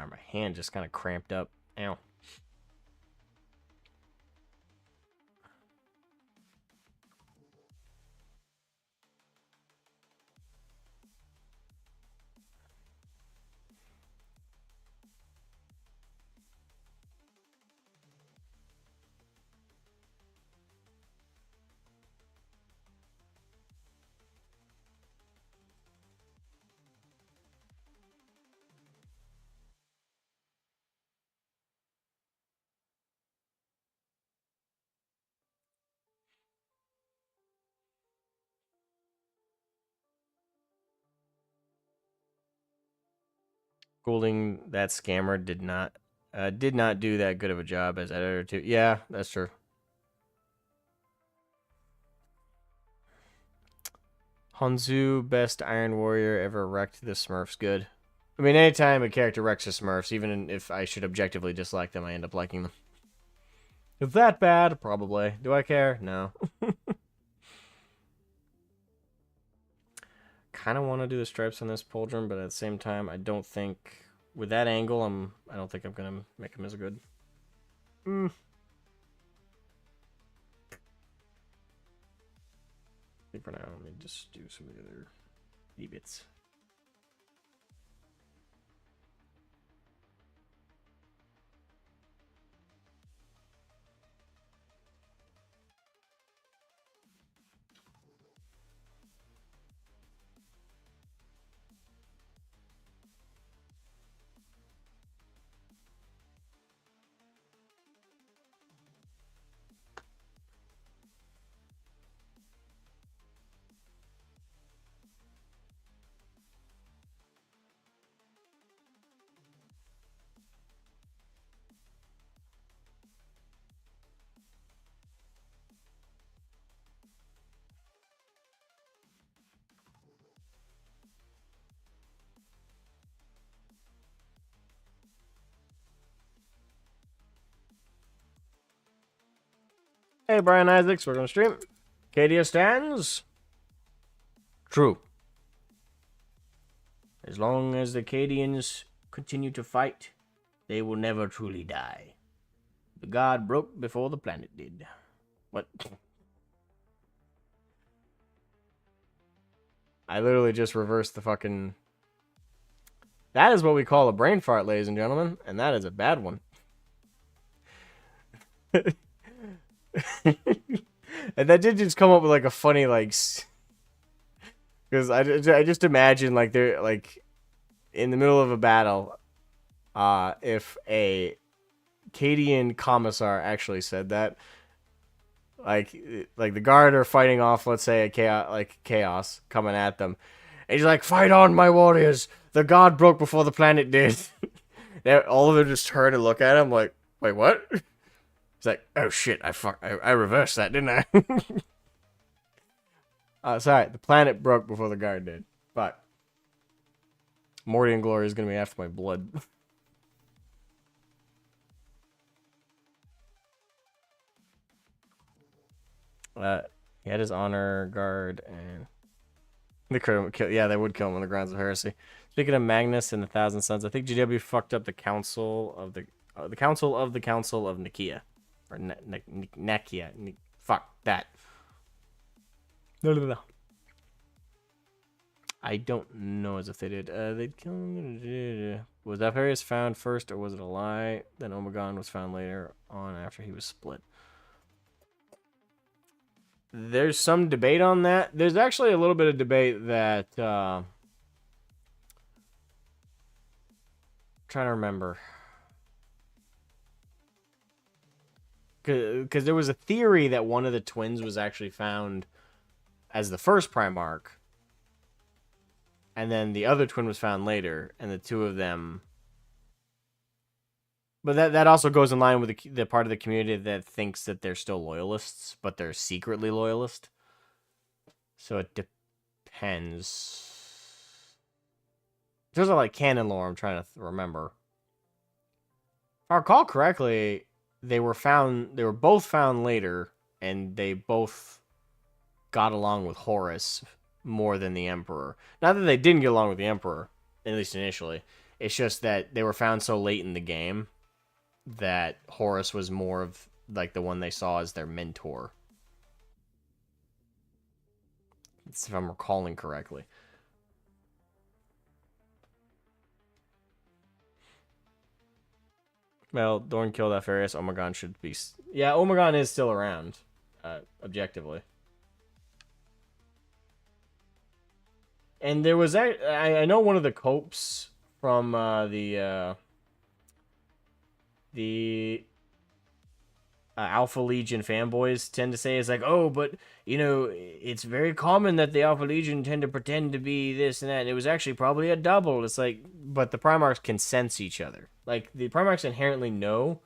My hand just kind of cramped up. Ow. Schooling that scammer did not do that good of a job as editor too. Yeah, that's true. Hanzu, best Iron Warrior ever wrecked the Smurfs. Good. I mean, anytime a character wrecks the Smurfs, even if I should objectively dislike them, I end up liking them. Is that bad? Probably. Do I care? No. Kind of want to do the stripes on this pauldron, but at the same time, I don't think with that angle, I don't think I'm gonna make them as good. I think for now, let me just do some of the other bits. Hey, Brian Isaacs, we're gonna stream. Cadia stands. True. As long as the Cadians continue to fight, they will never truly die. The god broke before the planet did. What? I literally just reversed the fucking... That is what we call a brain fart, ladies and gentlemen, and that is a bad one. And that did just come up with like a funny like... Because I just imagine like they're like in the middle of a battle, if a Cadian commissar actually said that, like the guard are fighting off, let's say a chaos coming at them, and he's like, "Fight on, my warriors! The god broke before the planet did." All of them just turn and look at him like, "Wait, what?" He's like, "Oh shit! I reversed that, didn't I?" Sorry, the planet broke before the guard did. But Morty and Glory is gonna be after my blood. He had his honor guard and they would kill. Yeah, they would kill him on the grounds of heresy. Speaking of Magnus and the Thousand Sons, I think GW fucked up the council of the council of Nicaea, or Nakia. Fuck that. No. I don't know as if they did. They'd kill him. Was Alfarius found first, or was it a lie? Then Omegon was found later on after he was split. There's some debate on that. There's actually a little bit of debate that... trying to remember. Because there was a theory that one of the twins was actually found as the first Primarch. And then the other twin was found later. And the two of them... But that also goes in line with the part of the community that thinks that they're still loyalists, but they're secretly loyalist. So it depends. There's a like canon lore I'm trying to remember. If I recall correctly, they were both found later, and they both got along with Horus more than the Emperor. Not that they didn't get along with the Emperor, at least initially. It's just that they were found so late in the game that Horus was more of like the one they saw as their mentor. If I'm recalling correctly. Well, Dorn killed Alfarius. Omegon should be... Yeah, Omegon is still around, objectively. And there was... I know one of the copes from the Alpha Legion fanboys tend to say is like, oh, but, you know, it's very common that the Alpha Legion tend to pretend to be this and that, and it was actually probably a double. It's like, but the Primarchs can sense each other. Like, the Primarchs inherently know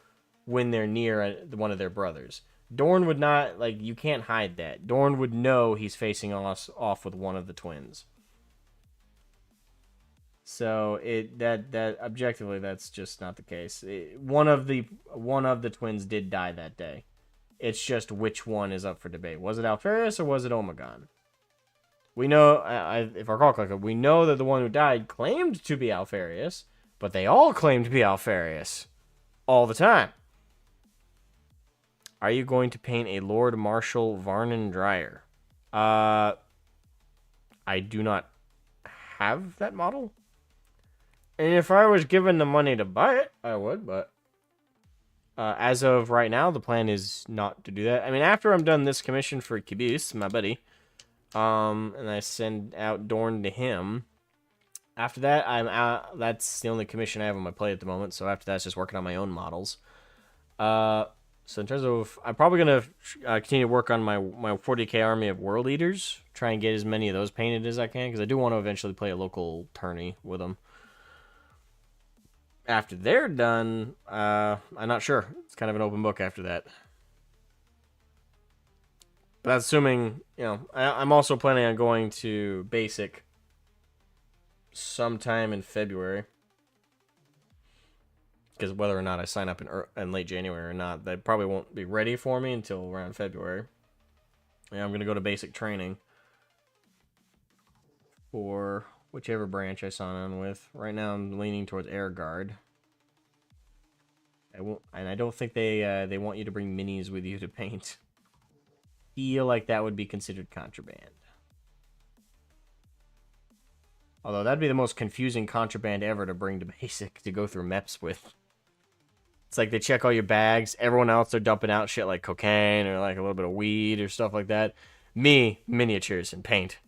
when they're near one of their brothers. Dorn would not, like, you can't hide that. Dorn would know he's facing off with one of the twins. So that objectively, that's just not the case. One of the twins did die that day. It's just which one is up for debate. Was it Alfarius or was it Omegon? We know, if I recall correctly, we know that the one who died claimed to be Alfarius, but they all claim to be Alfarius all the time. Are you going to paint a Lord Marshal Varnon Dryer? I do not have that model. And if I was given the money to buy it, I would, but as of right now, the plan is not to do that. I mean, after I'm done this commission for Caboose, my buddy, and I send out Dorn to him, after that, I'm out. That's the only commission I have on my plate at the moment, so after that, it's just working on my own models. So in terms of, I'm probably going to continue to work on my 40k army of World Eaters, try and get as many of those painted as I can, because I do want to eventually play a local tourney with them. After they're done, I'm not sure. It's kind of an open book after that. But that's assuming, you know, I'm also planning on going to Basic sometime in February. Because whether or not I sign up in late January or not, they probably won't be ready for me until around February. Yeah, I'm going to go to basic training for whichever branch I sign on with. Right now, I'm leaning towards Air Guard. I don't think they want you to bring minis with you to paint. Feel like that would be considered contraband. Although that'd be the most confusing contraband ever to bring to basic to go through MEPS with. It's like they check all your bags. Everyone else, they're dumping out shit like cocaine or like a little bit of weed or stuff like that. Me, miniatures and paint.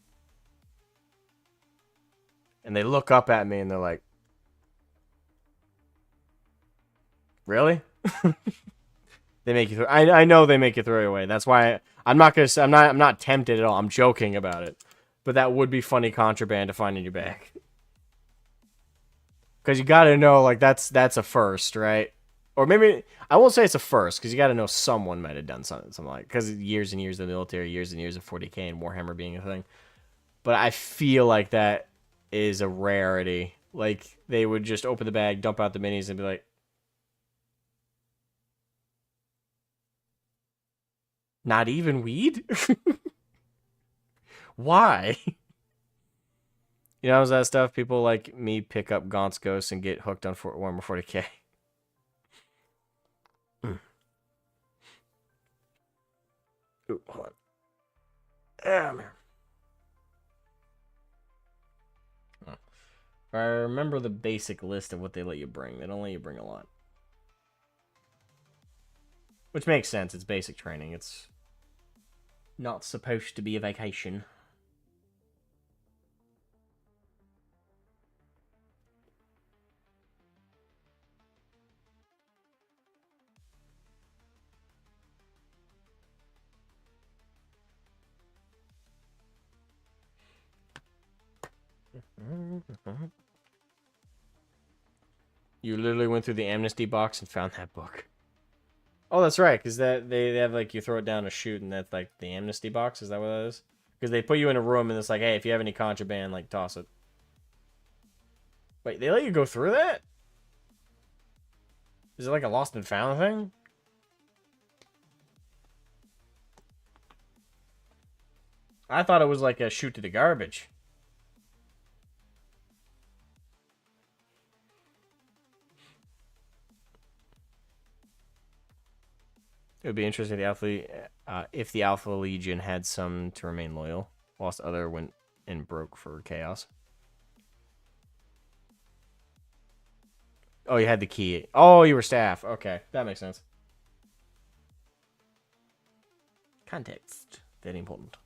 And they look up at me and they're like, really? They make you throw. I know they make you throw it away. That's why I'm not tempted at all. I'm joking about it. But that would be funny contraband to find in your bag. Because you got to know, like, that's a first, right? Or maybe, I won't say it's a first, because you got to know someone might have done something like, because years and years of the military, years and years of 40K and Warhammer being a thing. But I feel like that is a rarity. Like, they would just open the bag, dump out the minis, and be like, not even weed? Why? You know, that stuff people like me pick up Gaunt's Ghost and get hooked on Warhammer 40K. Ooh, hold on. I'm here. Oh. If I remember the basic list of what they let you bring, they don't let you bring a lot. Which makes sense, it's basic training. It's not supposed to be a vacation. You literally went through the amnesty box and found that book. Oh, that's right, because they have, like, you throw it down a chute, and that's, like, the amnesty box? Is that what that is? Because they put you in a room, and it's like, hey, if you have any contraband, like, toss it. Wait, they let you go through that? Is it like a lost and found thing? I thought it was like a chute to the garbage. It would be interesting if the Alpha Legion had some to remain loyal, whilst other went and broke for chaos. Oh, you had the key. Oh, you were staff. Okay, that makes sense. Context. Very important.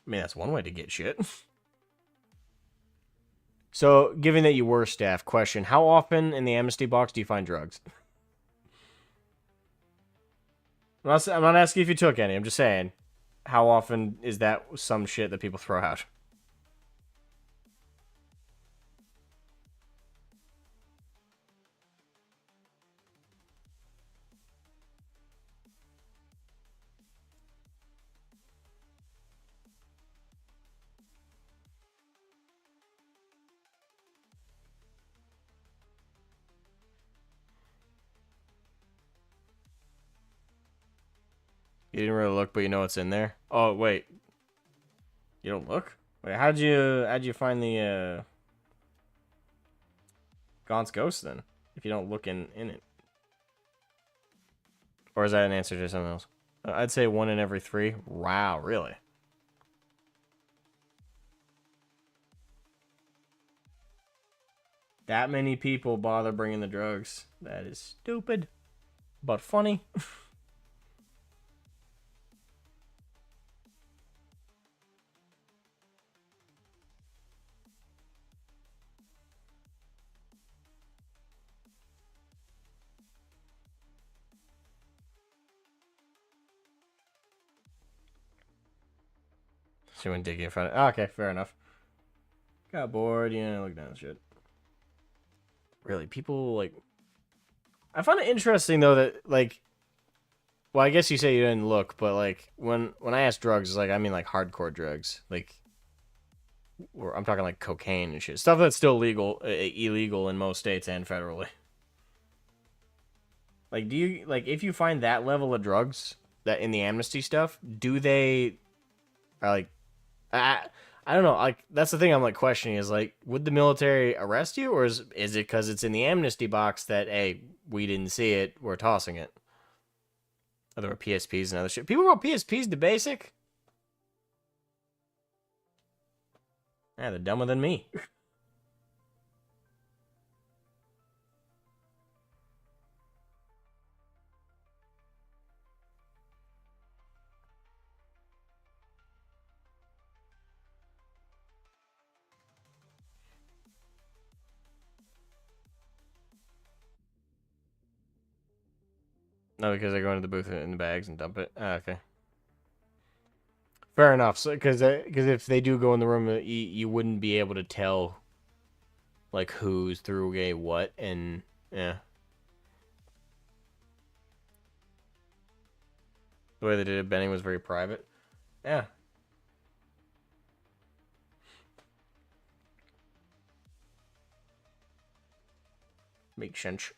I mean, that's one way to get shit. So, given that you were staff, question, how often in the amnesty box do you find drugs? I'm not asking if you took any, I'm just saying. How often is that some shit that people throw out? You didn't really look, but you know what's in there? Oh, wait. You don't look? Wait, how'd you find the, Gaunt's Ghost, then? If you don't look in it. Or is that an answer to something else? I'd say 1 in every 3. Wow, really? That many people bother bringing the drugs. That is stupid. But funny. She went digging in front of... okay, fair enough. Got bored, look down the shit. Really, people, like... I find it interesting, though, that, like... Well, I guess you say you didn't look, but, like, when I ask drugs, like, I mean, like, hardcore drugs. Like, or I'm talking like cocaine and shit, stuff that's still illegal in most states and federally. Like, do you like if you find that level of drugs that in the amnesty stuff, do they are like I don't know, like that's the thing I'm like questioning is like would the military arrest you or is it because it's in the amnesty box that hey, we didn't see it, we're tossing it. Oh, there were PSPs and other shit. People wrote PSPs to basic? Yeah, they're dumber than me. No, because they go into the booth in the bags and dump it. Ah, okay. Fair enough. So, because if they do go in the room, you wouldn't be able to tell like who's through a what, and yeah. The way they did it, Benning was very private. Yeah. Makes sense.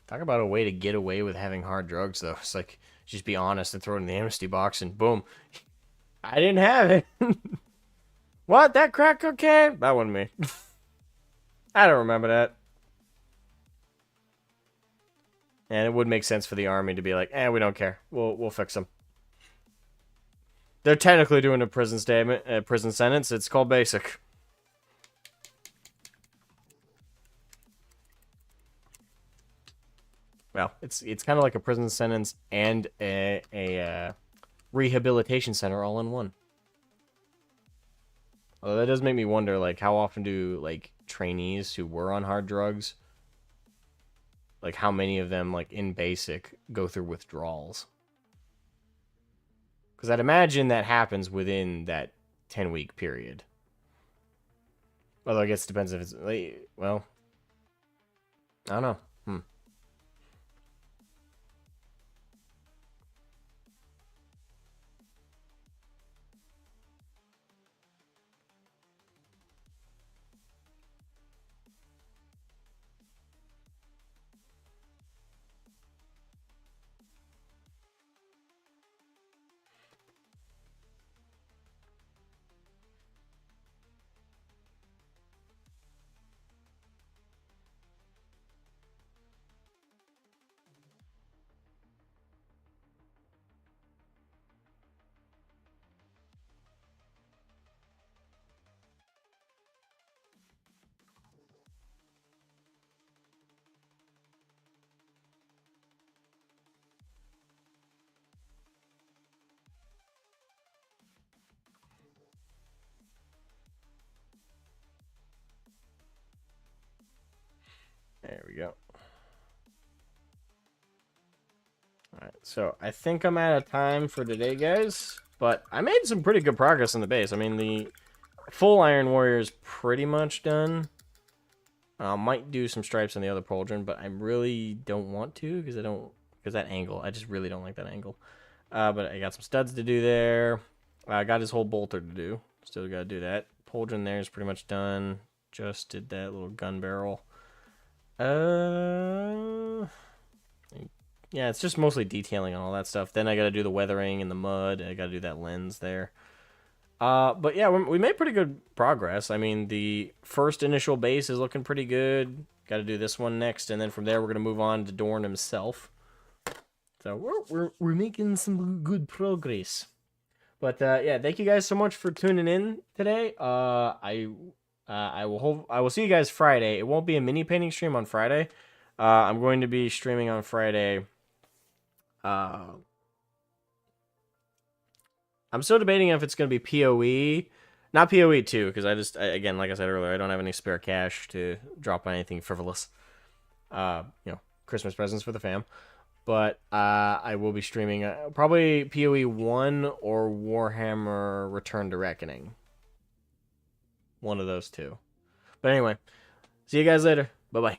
Talk about a way to get away with having hard drugs, though. It's like, just be honest and throw it in the amnesty box, and boom. I didn't have it. What? That crack cocaine? That wasn't me. I don't remember that. And it would make sense for the army to be like, we don't care. We'll fix them. They're technically doing a prison statement, a prison sentence. It's called basic. Well, it's kind of like a prison sentence and a rehabilitation center all in one. Although that does make me wonder, like, how often do like trainees who were on hard drugs, like how many of them, like in basic, go through withdrawals? Because I'd imagine that happens within that 10-week period. Although I guess it depends if it's well, I don't know. There we go. Alright, so I think I'm out of time for today, guys. But I made some pretty good progress in the base. I mean, the full Iron Warrior is pretty much done. I might do some stripes on the other pauldron, but I really don't want to because that angle. I just really don't like that angle. But I got some studs to do there. I got his whole bolter to do. Still got to do that. Pauldron there is pretty much done. Just did that little gun barrel. Yeah, it's just mostly detailing and all that stuff. Then I got to do the weathering and the mud. I got to do that lens there. But yeah, we made pretty good progress. I mean, the first initial base is looking pretty good. Got to do this one next, and then from there we're gonna move on to Dorn himself. So we're making some good progress. But yeah, thank you guys so much for tuning in today. I will see you guys Friday. It won't be a mini painting stream on Friday. I'm going to be streaming on Friday. I'm still debating if it's going to be PoE. Not PoE 2, because again, like I said earlier, I don't have any spare cash to drop on anything frivolous. Christmas presents for the fam. But I will be streaming probably PoE 1 or Warhammer Return to Reckoning. One of those two. But anyway, see you guys later. Bye-bye.